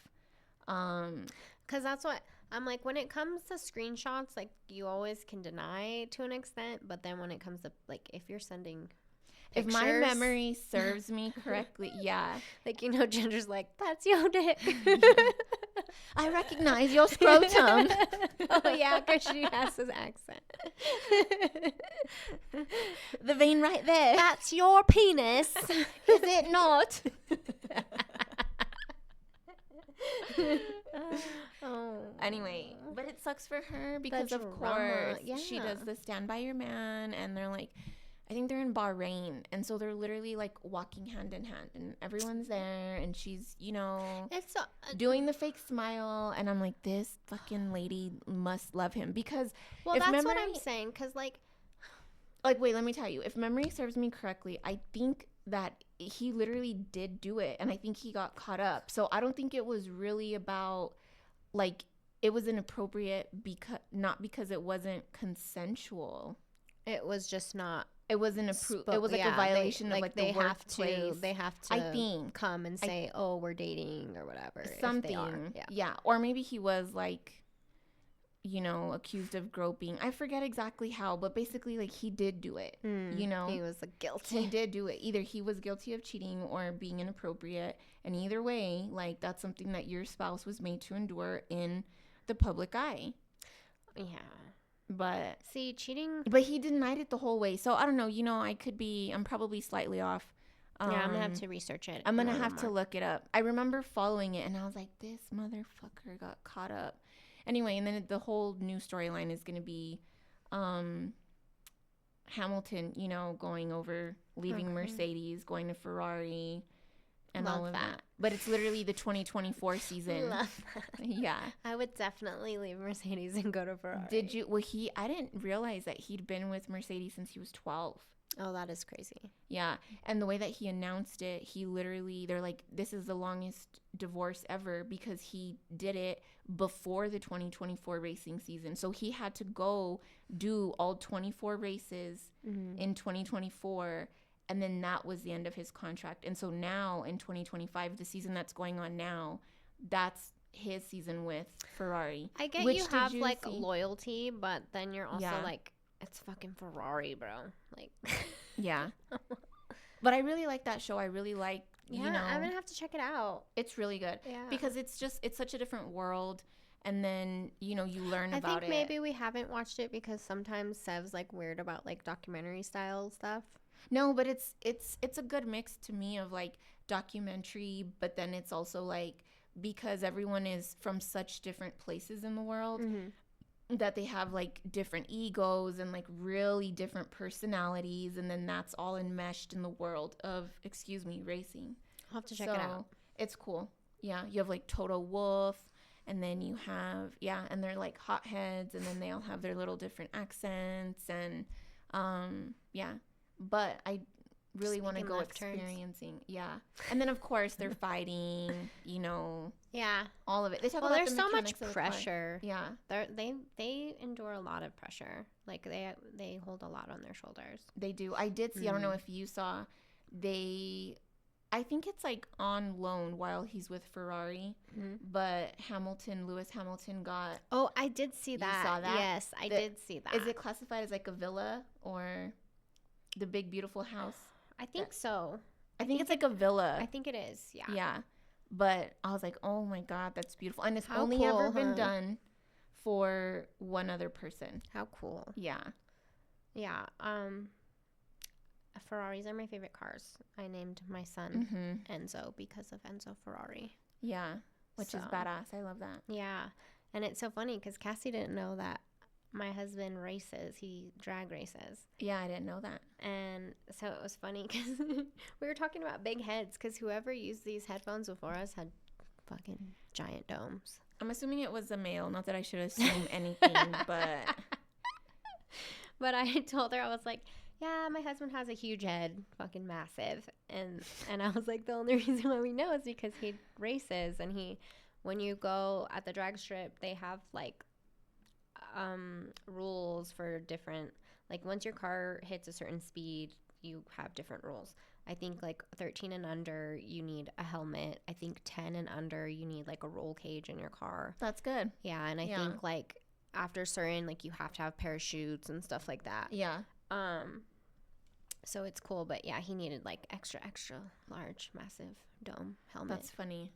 Because that's what I'm when it comes to screenshots, you always can deny to an extent, but then when it comes to if you're sending pictures, if my memory serves me correctly, yeah, Ginger's that's your dick. I recognize your scrotum. Oh yeah, because she has his accent. The vein right there. That's your penis. Is it not? Anyway, but it sucks for her because The of drama, course she does the Stand By Your Man, and they're I think they're in Bahrain, and so they're literally like walking hand in hand, and everyone's there, and she's, you know, It's doing the fake smile, and I'm like, this fucking lady must love him because well, if that's what memory- I'm saying, because like wait, let me tell you, if memory serves me correctly, I think that he literally did do it, and I think he got caught up. So I don't think it was really about like it was inappropriate not because it wasn't consensual. it was just not. It wasn't approved. It was like a violation of like the workplace. They have to. I think come and say, "Oh, we're dating" or whatever. something. If they are. Yeah, or maybe he was like, you know, accused of groping. I forget exactly how, but basically, like, he did do it. You know, he was guilty. he did do it. Either he was guilty of cheating or being inappropriate, and either way, like, that's something that your spouse was made to endure in the public eye. Yeah. But See, cheating. But he denied it the whole way. So I don't know. You know, I'm probably slightly off. Yeah, I'm gonna have to research it. I'm gonna have to look it up. I remember following it, and I was like, this motherfucker got caught up. Anyway, and then the whole new storyline is gonna be Hamilton, you know, leaving Mercedes, going to Ferrari, and Love all of that. that. But it's literally the 2024 season. Love that. Yeah. I would definitely leave Mercedes and go to Ferrari. Did you? Well, I didn't realize that he'd been with Mercedes since he was 12. Oh, that is crazy. Yeah. And the way that he announced it, they're like, this is the longest divorce ever because he did it before the 2024 racing season. So he had to go do all 24 races in 2024. And then that was the end of his contract. And so now in 2025, the season that's going on now, that's his season with Ferrari. I get you have like loyalty, but then you're also like, it's fucking Ferrari, bro. Like, yeah. But I really like that show. I really like, you know, I'm gonna have to check it out. It's really good. Yeah. Because it's such a different world. And then, you know, you learn about it. I think maybe we haven't watched it because sometimes Sev's like weird about like documentary style stuff. No, but it's a good mix to me of like documentary, but then it's also like because everyone is from such different places in the world that they have like different egos and like really different personalities, and then that's all enmeshed in the world of racing. I'll have to check it out. It's cool. Yeah, you have like Toto Wolff, and then you have and they're like hotheads, and then they all have their little different accents, and but I really want to go experiencing. Yeah. And then of course they're fighting, you know. Yeah. All of it. They talk well, about there's so much pressure. Yeah. They endure a lot of pressure. Like they hold a lot on their shoulders. They do. I did see, I don't know if you saw, I think it's like on loan while he's with Ferrari, but Lewis Hamilton got. Oh, I did see that. You saw that? Yes, I did see that. Is it classified as like a villa or the big beautiful house? I think so. I think it's like a villa. I think it is. Yeah. Yeah. But I was like, oh my God, that's beautiful. And it's How only cool, ever been done for one other person. How cool. Yeah. Yeah. Ferraris are my favorite cars. I named my son Enzo because of Enzo Ferrari. Yeah. Which is badass. I love that. Yeah. And it's so funny because Cassie didn't know that my husband races. He drag races. Yeah, I didn't know that. And so it was funny because we were talking about big heads because whoever used these headphones before us had fucking giant domes. I'm assuming it was a male. Not that I should assume anything, but... But I told her, I was like, yeah, my husband has a huge head, fucking massive. And I was like, the only reason why we know is because he races. And when you go at the drag strip, they have like rules for different, like once your car hits a certain speed, you have different rules. I think like 13 and under, you need a helmet. I think 10 and under, you need like a roll cage in your car. That's good. Yeah, and I think like after certain, like you have to have parachutes and stuff like that. Yeah. So it's cool, but yeah, he needed like extra large, massive dome helmet. That's funny.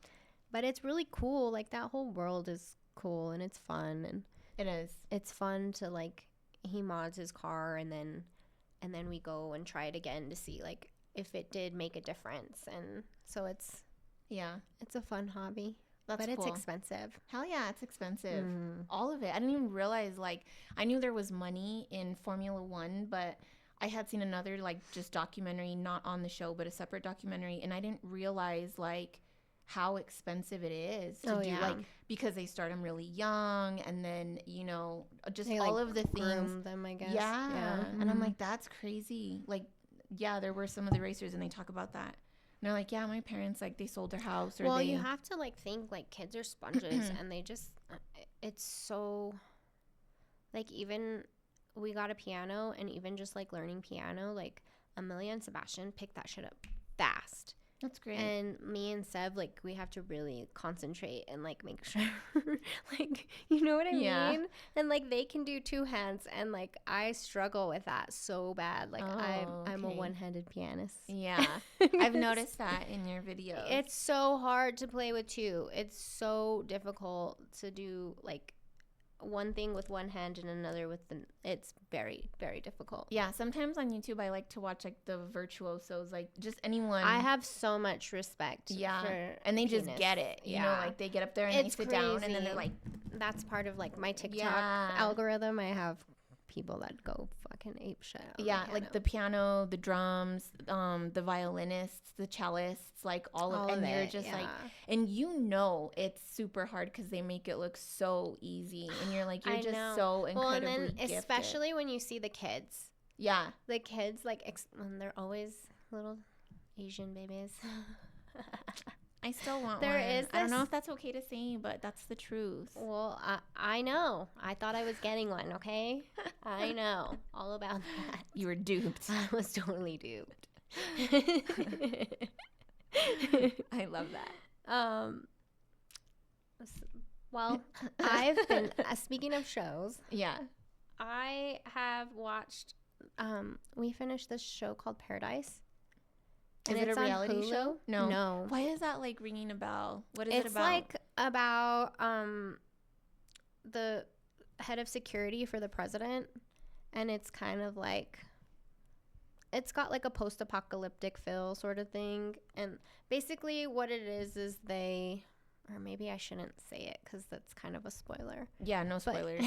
But it's really cool. Like that whole world is cool and it's fun, and it is. It's fun to like he mods his car and then we go and try it again to see like if it did make a difference, and so it's a fun hobby. But cool. It's expensive. Hell yeah, it's expensive. All of it. I didn't even realize, like, I knew there was money in Formula One, but I had seen another like just documentary, not on the show, but a separate documentary, and I didn't realize like how expensive it is to do like because they start them really young, and then just They, all like, of the things. groom them, I guess. Yeah. And I'm like, that's crazy. Like, yeah, there were some of the racers, and they talk about that. And they're like, yeah, my parents, like, they sold their house, or well, they. you have to like think like kids are sponges, and they just it's so like even we got a piano, and even just like learning piano, like Amelia and Sebastian picked that shit up fast. That's great. And me and Seb, like, we have to really concentrate and like make sure like, you know what I mean? And like they can do two hands, and like I struggle with that so bad. Like I'm a one-handed pianist. Yeah. I've noticed that in your videos. It's so hard to play with two. It's so difficult to do like one thing with one hand and another with it's very, very difficult. Yeah, sometimes on YouTube I like to watch like the virtuosos, like just anyone. I have so much respect. For and they just get it. You know, like they get up there and they sit down, and then they're like. That's part of like my TikTok algorithm. I have people that go fucking ape shit. Yeah, like the piano, the drums, the violinists, the cellists, like all of and you're just like, and it's super hard because they make it look so easy, and you're like, you're just so incredibly well, and then gifted. Especially when you see the kids. Yeah, the kids like when they're always little Asian babies. I still want there one. Is I don't know if that's okay to say, but that's the truth. Well, I know. I thought I was getting one, okay? I know all about that. You were duped. I was totally duped. I love that. Well, I've been, speaking of shows. Yeah. I have watched, we finished this show called Paradise. Is it a reality show? No. Why is that like ringing a bell? What is it about? It's like about the head of security for the president, and it's kind of like it's got like a post-apocalyptic feel sort of thing, and basically what it is or maybe I shouldn't say it because that's kind of a spoiler. Yeah, no spoilers.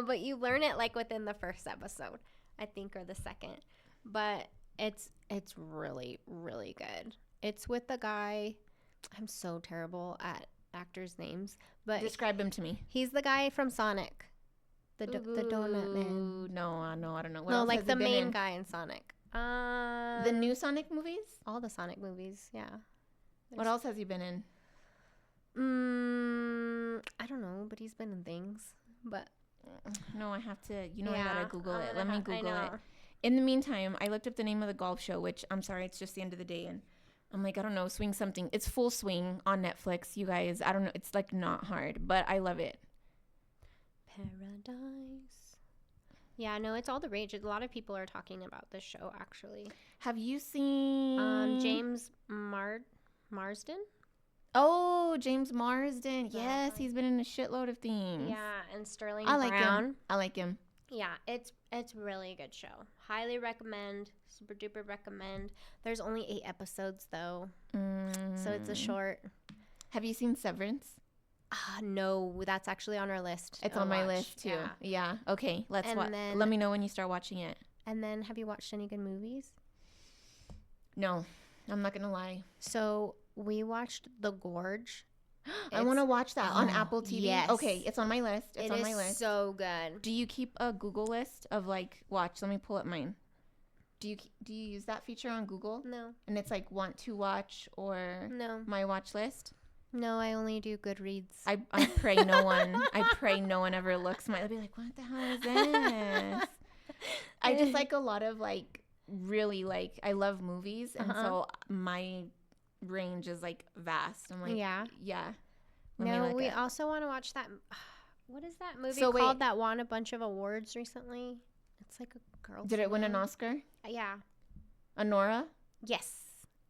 But you learn it like within the first episode, I think, or the second. But it's really, really good. It's with the guy. I'm so terrible at actors' names, but describe him to me. He's the guy from Sonic, the donut man. No, I don't know. What like the main guy in Sonic. The new Sonic movies? All the Sonic movies, yeah. What else has he been in? I don't know, but he's been in things. But no, I have to. I gotta Google it. Let me Google it. In the meantime, I looked up the name of the golf show, which I'm sorry, it's just the end of the day, and I'm like, I don't know, Swing Something. It's Full Swing on Netflix, you guys. I don't know, it's like not hard, but I love it. Paradise. Yeah, no, it's all the rage. A lot of people are talking about this show, actually. Have you seen James Marsden? Oh, James Marsden. Yes, he's been in a shitload of things. Yeah, and Sterling Brown. I like him. Yeah, it's really a good show. Highly recommend. Super duper recommend. There's only 8 episodes though, so it's a short. Have you seen Severance? No, that's actually on our list. It's on my list too. Yeah. Okay, let's watch. Let me know when you start watching it. And then, have you watched any good movies? No, I'm not gonna lie. So we watched The Gorge. I want to watch that on Apple TV. Yes. Okay, it's on my list. It's on my list. It's so good. Do you keep a Google list of like watch? Let me pull up mine. Do you use that feature on Google? No. And it's like want to watch or no my watch list? No, I only do Goodreads. I pray no one. I pray no one ever looks. I'll be like, what the hell is this? I just like a lot of like really like I love movies, and so my range is like vast. I'm like, yeah. No, we also want to watch that. What is that movie called that won a bunch of awards recently? It's like a girl. Did it win an Oscar? Yeah. Anora? Yes,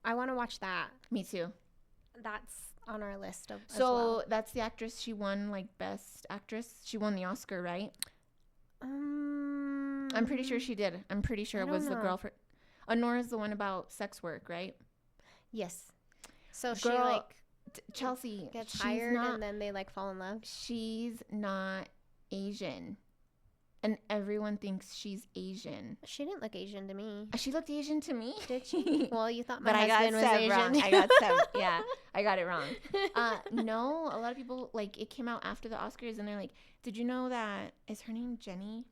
I want to watch that. Me too. That's on our list of. So that's the actress. She won like Best Actress. She won the Oscar, right? I'm pretty sure she did. I'm pretty sure it was the girl for. Anora's the one about sex work, right? Yes. So she like Chelsea gets hired and then they like fall in love. She's not Asian. and everyone thinks she's Asian. She didn't look Asian to me. She looked Asian to me. Did she? Well, you thought my But husband was Asian. wrong. I got Seb. Yeah, I got it wrong. No, a lot of people, like, it came out after the Oscars, and they're like, did you know that, is her name Jenny?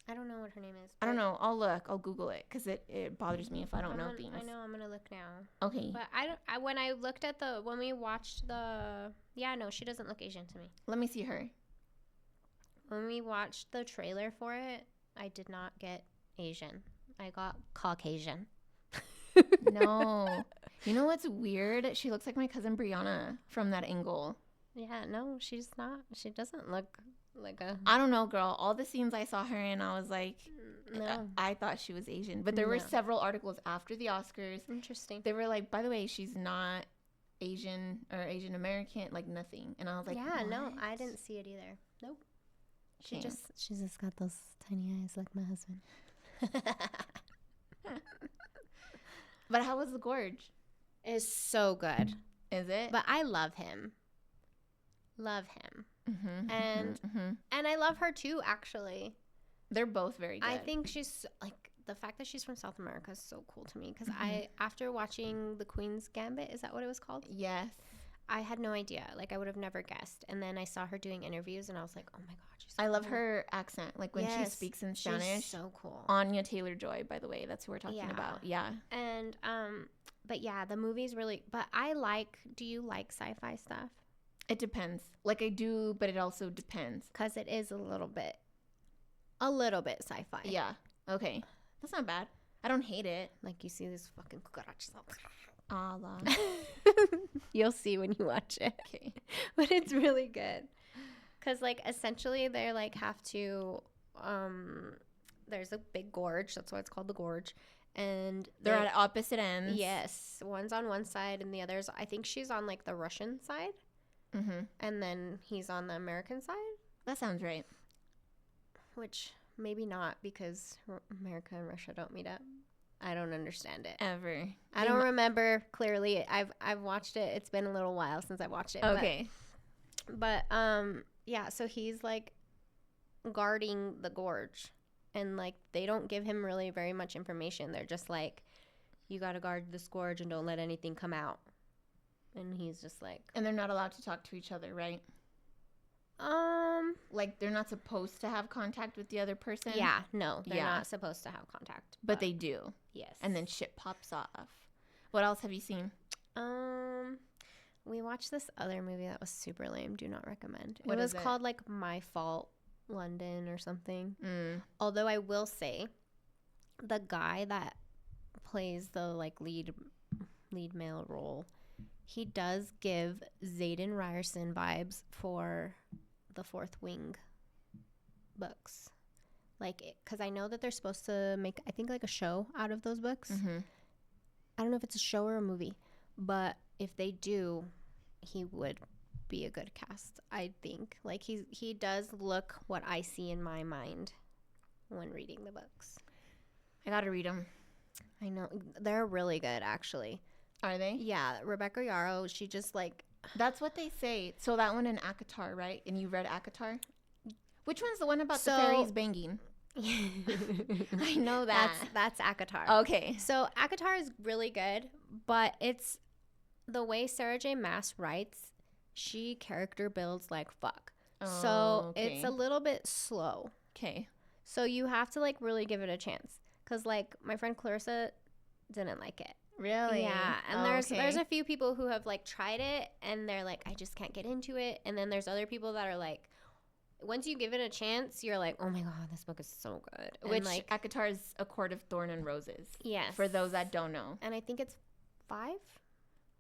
I don't know what her name is. I don't know. I'll look. I'll Google it, because it bothers me if I don't know things. I know. I'm going to look now. Okay. But when I looked at when we watched yeah, no, she doesn't look Asian to me. Let me see her. When we watched the trailer for it, I did not get Asian. I got Caucasian. No. You know what's weird? She looks like my cousin Brianna from that angle. Yeah, no, she's not. She doesn't look like a... I don't know, girl. All the scenes I saw her in, I was like, No. I thought she was Asian. But there were No. several articles after the Oscars. Interesting. They were like, by the way, she's not Asian or Asian American, like nothing. And I was like, yeah, no, what? I didn't see it either. Nope. She's Okay. just got those tiny eyes like my husband. But how was The Gorge? It's so good. Is it? But I love him. Love him. Mm-hmm, And and I love her too, actually. they're both very good. I think she's like the fact that she's from South America is so cool to me because Mhm. after watching The Queen's Gambit, is that what it was called? Yes. I had no idea. Like I would have never guessed. And then I saw her doing interviews and I was like, oh my god, she's so I love cool. her accent. Like when she Yes, speaks in She's Spanish. so cool. Anya Taylor-Joy, by the way. That's who we're talking Yeah. about. Yeah. And but yeah, the movie's really. But do you like sci-fi stuff? It depends. Like I do, but it also depends. Because it is a little bit sci-fi. Yeah. Okay. That's not bad. I don't hate it. Like you see this fucking cucarachas. Allah. You'll see when you watch it. Okay. But it's really good. Because like essentially they like have to there's a big gorge. That's why it's called the gorge. And They're at opposite ends. yes, one's on one side and the other's, I think she's on like the Russian side. Mm-hmm. And then he's on the American side. That sounds right. Which maybe not because America and Russia don't meet up. I don't understand it. Ever. I don't remember clearly. I've watched it. It's been a little while since I watched it. Okay. But yeah, so he's like guarding the gorge and like they don't give him really very much information. They're just like, you got to guard this gorge and don't let anything come out. And he's just like, And they're not allowed to talk to each other, right? Like they're not supposed to have contact with the other person. yeah, no, they're Yeah. not supposed to have contact. But they do. yes. And then shit pops off. What else have you seen? We watched this other movie that was super lame. Do not recommend. What it is was it? called like My Fault London or something. Mm. Although I will say, the guy that plays the like lead male role, he does give Zayden Ryerson vibes for the Fourth Wing books. Like, because I know that they're supposed to make, I think, like a show out of those books. Mm-hmm. I don't know if it's a show or a movie, but if they do, he would be a good cast, I think. Like, he does look what I see in my mind when reading the books. I gotta read them. I know. They're really good, actually. Are they? Yeah, Rebecca Yarrow, she just, like... That's what they say. So that one in ACOTAR, right? And you read ACOTAR? Which one's the one about the fairies banging? I know that. That's ACOTAR. Okay. So ACOTAR is really good, but it's the way Sarah J. Maas writes, she character builds like fuck. So it's a little bit slow. Okay. So you have to like really give it a chance. Because like my friend Clarissa didn't like it. Really? Yeah. And Oh, there's a few people who have like tried it and they're like, I just can't get into it. And then there's other people that are like, once you give it a chance, you're like, oh my God, this book is so good. And Which like, ACOTAR is A Court of Thorn and Roses. yes. For those that don't know. And I think it's 5.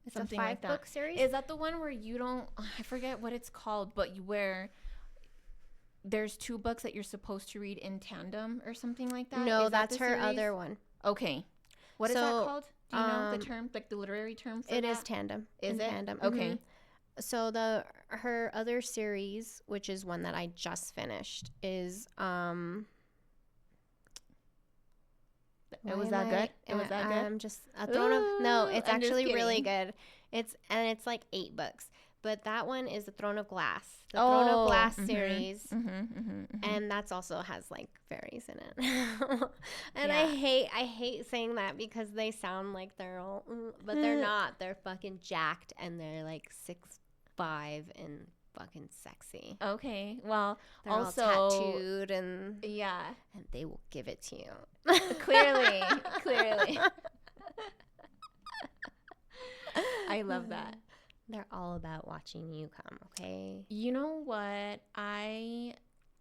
It's Something a like 5-book that. series. Is that the one where you don't, I forget what it's called, but where there's 2 books that you're supposed to read in tandem or something like that? No, Is that that's the her series? other one. Okay. What is that So, called? Do you know the term, like the literary term for It that? is tandem. Is in it? Tandem. Okay. Mhm. So her other series, which is one that I just finished, is It was that good? It was that good? I'm just throwing up. No, Ooh, it's I'm just actually really kidding. good. It's like 8 books, but that one is the Throne of Glass. The Throne of Glass mhm, series. And that's also has like fairies in it. And I hate saying that because they sound like they're all, but they're not. They're fucking jacked and they're like 6'5" and fucking sexy. Okay. Well, They're also all tattooed and yeah, they will give it to you. clearly. I love that. They're all about watching you come, okay? You know what? I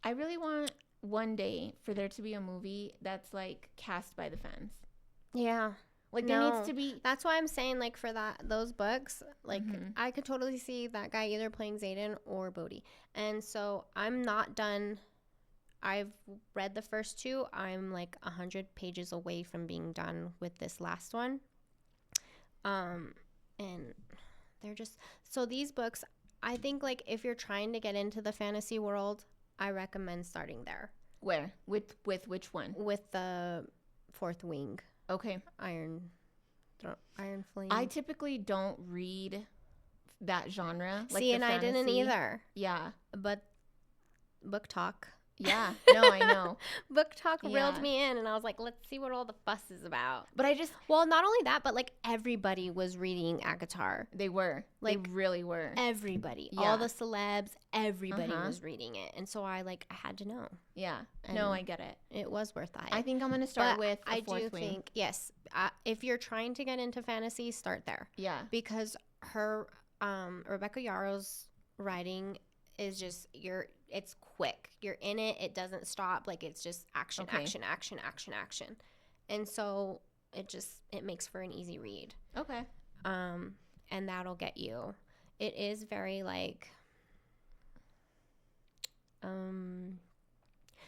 really want one day for there to be a movie that's like cast by the fans. Yeah. Like there needs to be. That's why I'm saying like for those books, like Mhm. I could totally see that guy either playing Xaden or Bodhi. And so I'm not done. I've read the first two. I'm like 100 pages away from being done with this last one. And they're just so these books, I think like if you're trying to get into the fantasy world, I recommend starting there. Where? With which one? With the Fourth Wing, Okay. Iron Flame. I typically don't read that genre. Like See, the and I didn't fantasy. either. Yeah. But Book Talk. Yeah. No, I know. Book Talk Yeah. reeled me in, and I was like, let's see what all the fuss is about. But I just Well, not only that, but like everybody was reading ACOTAR. they Like, they really were. Everybody. Yeah. All the celebs, everybody Uh-huh. was reading it. And so I had to know. Yeah. And No, I get it. It was worth the hype. I think I'm gonna start But with I a Fourth do Wing. think, yes, if you're trying to get into fantasy, start there. Yeah. Because her, Rebecca Yarrow's writing is just, it's quick. You're in it. It doesn't stop. Like, it's just action, Okay. action, action, action, action. And so it makes for an easy read. Okay. And that'll get you. It is very like,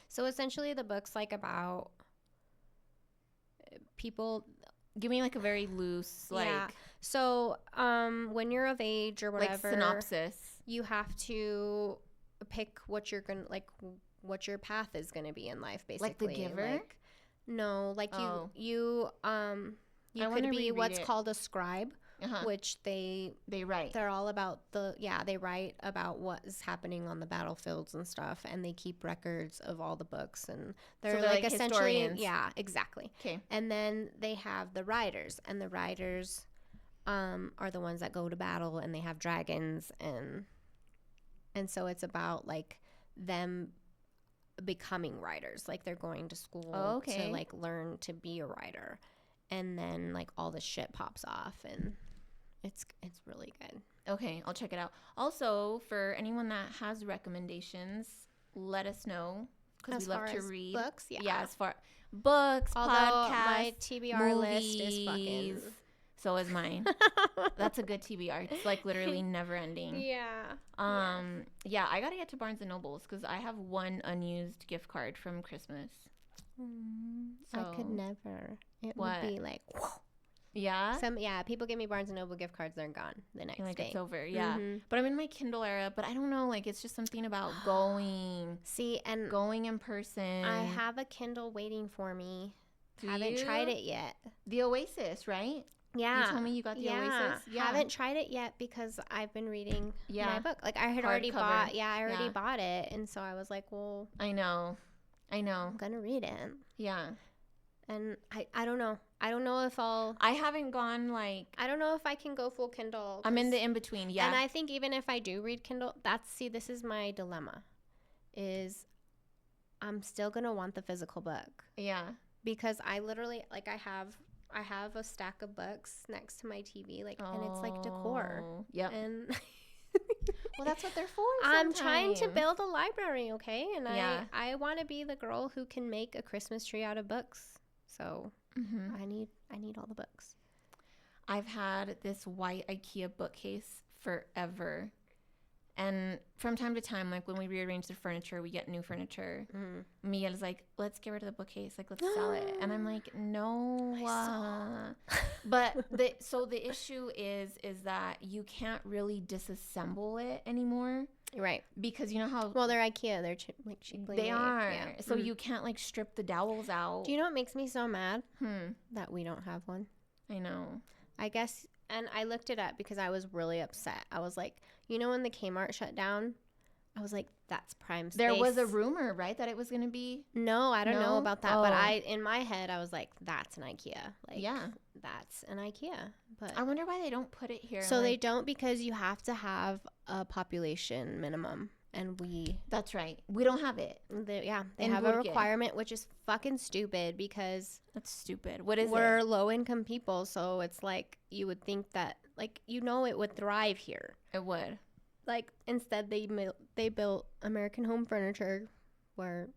so essentially the book's like about people. Give me like a very loose like Yeah. So when you're of age or whatever, synopsis. you have to pick what you're gonna like, what your path is gonna be in life, basically. Like The Giver? No, like Oh. you I could wanna be reread what's it. called a scribe, Uh-huh. which They write. they're all about they write about what is happening on the battlefields and stuff, and they keep records of all the books, and they're like essentially historians. yeah, exactly. Okay. And then they have the riders, and the riders are the ones that go to battle, and they have dragons, and so it's about like them becoming riders, like they're going to school Oh, okay. to like learn to be a rider, and then like all this shit pops off, and it's really good. Okay, I'll check it out. Also, for anyone that has recommendations, let us know because As we love far to as read. books, yeah. Yeah, as far books, Although podcasts, my TBR list is movies. fucking So is mine. That's a good TBR. It's like literally never ending. yeah. Yeah, I gotta get to Barnes and Nobles because I have one unused gift card from Christmas. I could So- never. It What? would be like Yeah, people give me Barnes and Noble gift cards, they're gone the next like day. it's over. Yeah, Mhm. but I'm in my Kindle era. But I don't know. Like it's just something about going See, and in person. I have a Kindle waiting for me. Do Haven't tried you? it yet. The Oasis, right? Yeah. You told me you got the yeah. Oasis. Yeah. Haven't tried it yet because I've been reading Yeah. my book. Like I had already Hardcover. bought. Yeah, I already Yeah. bought it, and so I was like, well, I know. I'm gonna read it. Yeah. And I don't know. I don't know if I haven't gone like. I don't know if I can go full Kindle. I'm in 'cause- the in between. Yeah. And I think even if I do read Kindle, this is my dilemma, is I'm still gonna want the physical book yeah. because I literally like I have a stack of books next to my TV, like, and it's like decor. Oh, Yep. And Well, that's what they're for. I'm trying to sometimes. build a library, okay? And Yeah. I want to be the girl who can make a Christmas tree out of books. So Mhm. I need all the books. I've had this white IKEA bookcase forever. And from time to time, like when we rearrange the furniture, we get new furniture. Mia's like, let's get rid of the bookcase. Like, let's sell it. And I'm like, no. But the issue is that you can't really disassemble it anymore Right. because you know how Well, they're IKEA. They're like cheaply they made. are. Yeah. So Mhm. you can't like strip the dowels out. Do you know what makes me so mad? Hmm. That we don't have one. I know. I guess, and I looked it up because I was really upset. I was like, You know when the Kmart shut down? I was like, that's prime space. There was a rumor, right, that it was going to be. No, I don't know No? about that. But Oh. in my head, I was like, that's an IKEA. Like, Yeah. that's an IKEA. But I wonder why they don't put it here. so they like- don't, because you have to have a population minimum. And That's right. We don't have it. they have In a Burke. requirement, which is fucking stupid because That's stupid. What is we're it? low income people. So it's like, you would think that, like, it would thrive here. It would. Like, instead they built American Home Furniture, where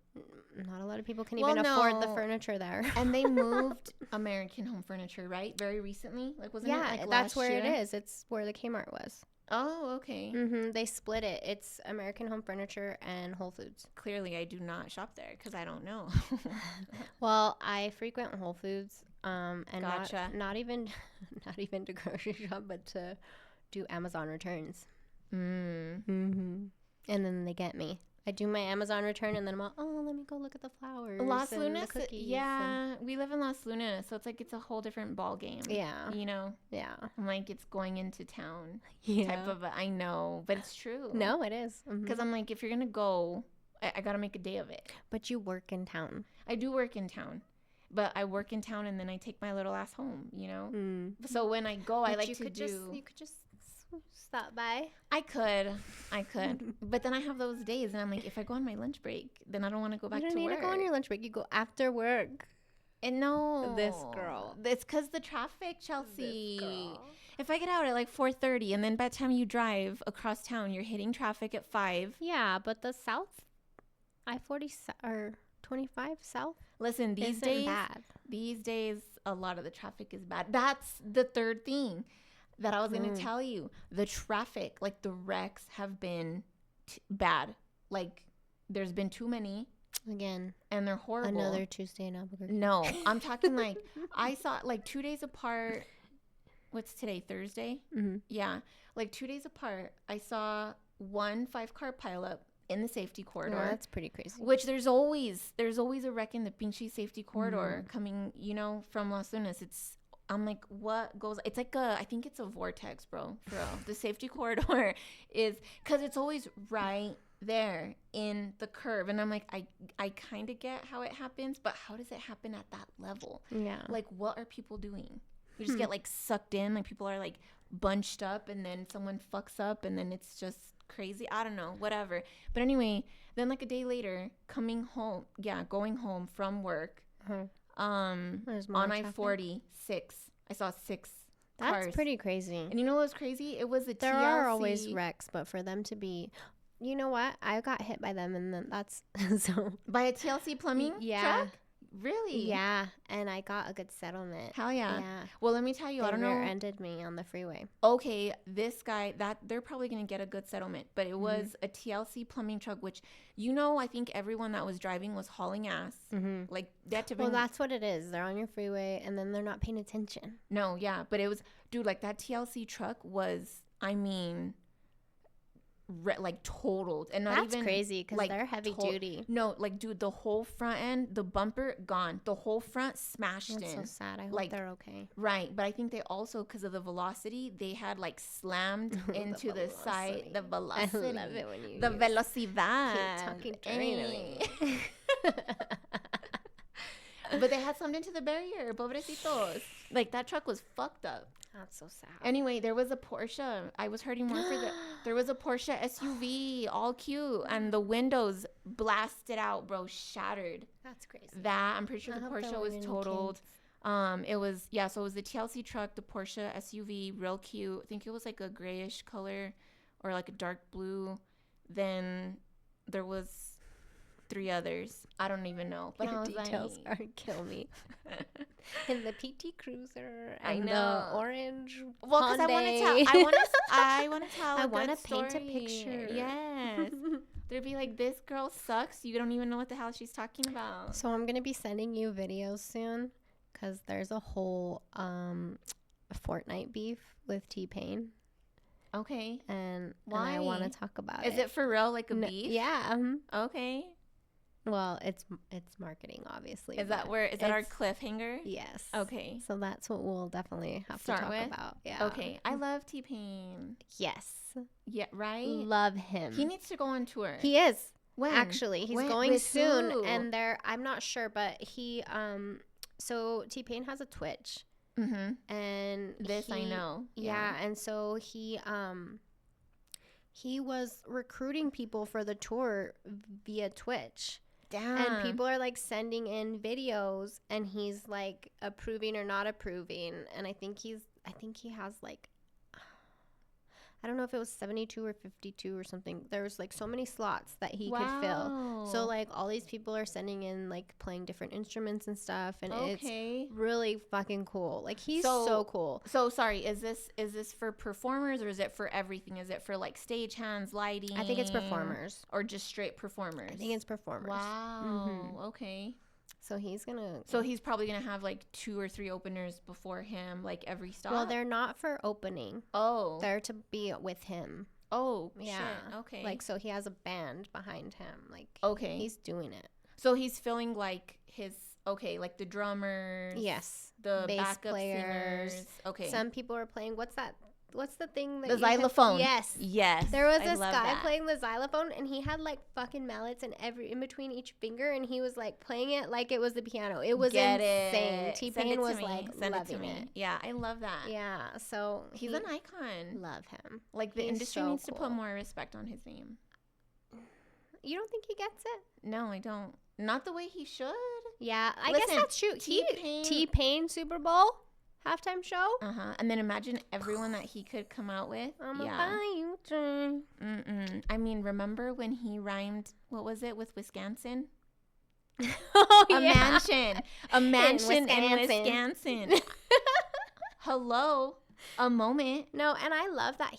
not a lot of people can Well, even afford the no. furniture there. And they moved American Home Furniture, right? Very recently? Like, wasn't it like that's last where year? it is. It's where the Kmart was. Oh, okay. They split it. It's American Home Furniture and Whole Foods. Clearly, I do not shop there because I don't know. Well, I frequent Whole Foods, and Gotcha. not even to grocery shop, but to do Amazon returns. Mm. And then they get me. I do my Amazon return, and then I'm like, oh, let me go look at the flowers. Las and the Lunas, cookies and- yeah, we live in Las Lunas, so it's like it's a whole different ball game. Yeah. You know, Yeah. I'm like it's going into town Yeah. type of. I know, but it's true. No, it is. Because I'm like, if you're gonna go, I gotta make a day of it. But you work in town. I do work in town, but I work in town and then I take my little ass home. You know. So when I go, I But like you to could do. you could just stop by. I could, but then I have those days, and I'm like, if I go on my lunch break, then I don't want to go back You to don't need work. to go on your lunch break. You go after work. And no, This girl. It's because the traffic, Chelsea. This girl. If I get out at like 4:30, and then by the time you drive across town, you're hitting traffic at 5. Yeah, but the South, I-40 or 25 South, Listen, these isn't bad. a lot of the traffic is bad. That's the third thing that I was going to tell you. The traffic, like the wrecks have been bad. Like there's been too many, Again, and they're horrible. another Tuesday in Albuquerque. No, I'm talking like I saw like 2 days apart. What's today? Thursday? Mm-hmm. Yeah. Like 2 days apart, I saw one 5-car pileup in the safety corridor. No, that's pretty crazy. Which there's always a wreck in the Pinchy safety corridor coming, from Las Lunas. I'm like, what goes? It's like I think it's a vortex, bro. For real. The safety corridor is, because it's always right there in the curve. And I'm like, I kind of get how it happens, but how does it happen at that level? Yeah. Like, what are people doing? You just get like sucked in, like people are like bunched up, and then someone fucks up, and then it's just crazy. I don't know, whatever. But anyway, then like a day later, going home from work, There's more on traffic. I-40, I saw 6 That's cars. pretty crazy. And you know what was crazy? It was a There TLC. are always wrecks, but for them to be, you know what? I got hit by them, and then that's so. By a TLC plumbing Yeah. truck? Really? Yeah, and I got a good settlement. Hell yeah. Yeah. Well, let me tell you, I don't know. Rear-ended me on the freeway. Okay, this guy, that they're probably going to get a good settlement, but Mm-hmm. it was a TLC plumbing truck, which, I think everyone that was driving was hauling ass. Like, they had to bring, Well, that's what it is. They're on your freeway, and then they're not paying attention. no, yeah, but it was, dude, like, that TLC truck was, like, totaled. And not That's even crazy, because like, they're heavy duty. No, like, dude, the whole front end, the bumper, gone. The whole front smashed That's so in. sad. I hope like, they're okay. Right, but I think they also, because of the velocity, they had like slammed into the side. The velocity. I love it when you The use- velocidad. keep talking dirty to me. But they had slammed into the barrier, pobrecitos. Like, that truck was fucked up. That's so sad. Anyway, there was a Porsche. I was hurting more for there was a Porsche SUV, all cute, and the windows blasted out, bro, shattered. That's crazy. That, I'm pretty sure I the hope there Porsche was weren't any totaled. kids. It was, so it was the TLC truck, the Porsche SUV, real cute. I think it was like a grayish color or like a dark blue. Then there was 3 others. I don't even know. But Your I was details like, are kill me. And the PT Cruiser I and know. the orange well, because I want to tell, Hyundai. I want to tell. I want to paint a picture. Yes. They'd be like, this girl sucks. You don't even know what the hell she's talking about. So I'm gonna be sending you videos soon, because there's a whole Fortnite beef with T-Pain, Okay. and I want Why? to talk about it. Is it for real, like a beef? Yeah. Okay. Well, it's marketing, obviously. Is that but where is that our it's- cliffhanger? Yes. Okay. So that's what we'll definitely have Start to talk with? about. Yeah. Okay. I love T-Pain. Yes. Yeah, right? Love him. He needs to go on tour. He is. when? Actually, he's When? going With soon, who? and I'm not sure, but he so T-Pain has a Twitch, Mm-hmm. and This I he- know. Yeah, and so he was recruiting people for the tour via Twitch, Damn. and people are like sending in videos, and he's like approving or not approving, and I think he has like. I don't know if it was 72 or 52 or something. There was like so many slots that he could fill. So like all these people are sending in like playing different instruments and stuff, and it's okay. really fucking cool. Like he's So- so cool. So sorry, is this for performers or is it for everything? Is it for like stage hands, lighting? I think it's performers. or just straight performers. I think it's performers. Wow. Mhm. Okay. So he's gonna. So he's probably gonna have like 2 or 3 openers before him, like every stop. Well, they're not for opening. oh They're to be with him. oh Yeah. shit. Okay. Like so, he has a band behind him. Like okay. he's doing it. So he's filling like his like the drummers. Yes. The bass backup players. singers. Okay. Some people are playing. What's that? What's the thing that the you have- xylophone. Yes. Yes. There was I this love guy that. playing the xylophone, and he had like fucking mallets in between each finger, and he was like playing it like it was the piano. It was Get insane. it. T Send it Pain to was me. like Send loving it to me. it. Yeah, I love that. Yeah, so He's an icon. love him. Like the He's industry so needs to put cool. more respect on his name. You don't think he gets it? No, I don't. Not the way he should. Yeah, I Listen, guess that's true. T-Pain- T Pain Super Bowl halftime show. And then imagine everyone that he could come out with. I'm yeah. buy you a drink. I mean, remember when he rhymed? What was it with Wisconsin? Oh A yeah. mansion. A mansion in Wisconsin. Wisconsin. Hello. A moment. No, and I love that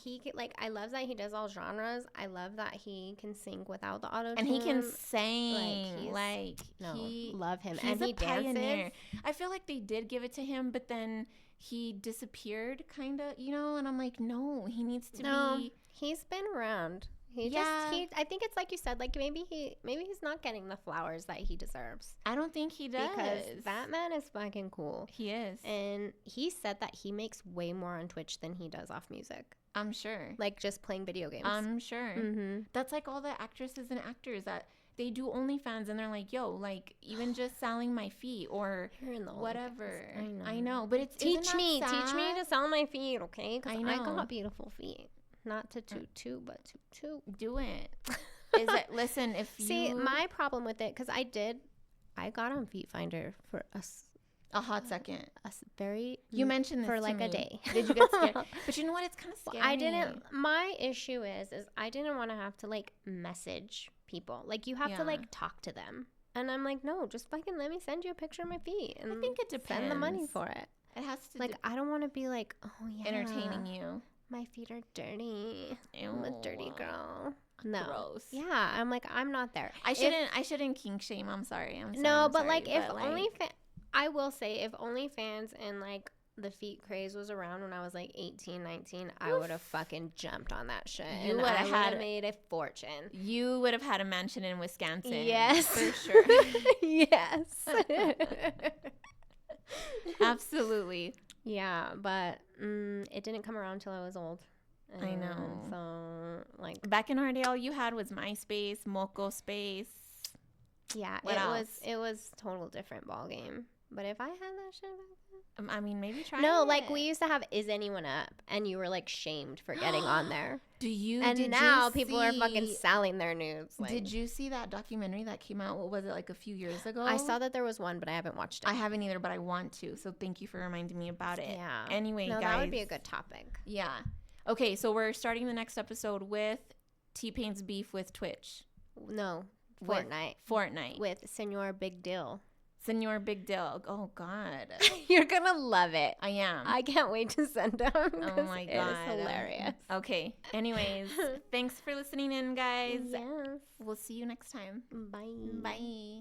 I love that he does all genres. I love that he can sing without the auto And he can tune. sing. Love him. He's And he a pioneer. dances. I feel like they did give it to him, but then he disappeared, kind of, and I'm like, no, he needs to No, be. he's been around. Yeah. I think it's like you said, like maybe he's not getting the flowers that he deserves. I don't think he does. Because that man is fucking cool. He is. And he said that he makes way more on Twitch than he does off music. I'm sure. Like just playing video games. I'm sure. Mm-hmm. That's like all the actresses and actors that they do OnlyFans and they're like, yo, like even just selling my feet or You're in the whatever. OnlyFans. I know, but it's Teach me sad? to sell my feet, okay? Because I I know. got beautiful feet. Not to toot, but toot. Do it. Is it? Listen, if See, you my problem with it, because I got on Feet Finder for a hot second. very You mentioned this for to like a me. day. Did you get scared? But you know what? It's kind of Well, scary. I didn't. My issue is I didn't want to have to like message people. Like you have to Yeah. like talk to them, and I'm like, no, just fucking let me send you a picture of my feet, and I think it depends. send the money for it. It has to Like I don't want to be like, oh yeah, entertaining you. My feet are dirty. I'm a dirty Ew. girl. No. Gross. Yeah, I'm like I'm not there. I shouldn't kink shame. I'm sorry. No, I'm but sorry, like if but, I will say if OnlyFans and like the feet craze was around when I was like 18, 19, I would have fucking jumped on that shit. You and woulda I had- have made a fortune. you would have had a mansion in Wisconsin. Yes. for sure. Yes. Absolutely. Yeah, but it didn't come around until I was old. I And know. So like Back in our day, all you had was MySpace, Moco Space. yeah, What else? it was total different ball game. But if I had that shit back I mean, maybe try. no, it. like we used to have Is Anyone Up, and you were like shamed for getting on there. And did now you people are fucking see- selling their nudes. Like, Did you see that documentary that came out? What was it, like a few years ago? I saw that there was one, but I haven't watched it. I haven't either, but I want to. So thank you for reminding me about it. Yeah. Anyway, no, guys. that would be a good topic. Yeah. Okay, so we're starting the next episode with T-Pain's beef with Twitch. No, With Fortnite Fortnite. with Senor Big Deal. Senor Big Deal. Oh, God. You're gonna love it. I am. I can't wait to send them. Oh, my God. It's hilarious. Okay. Anyways, thanks for listening in, guys. Yes. We'll see you next time. Bye. Bye.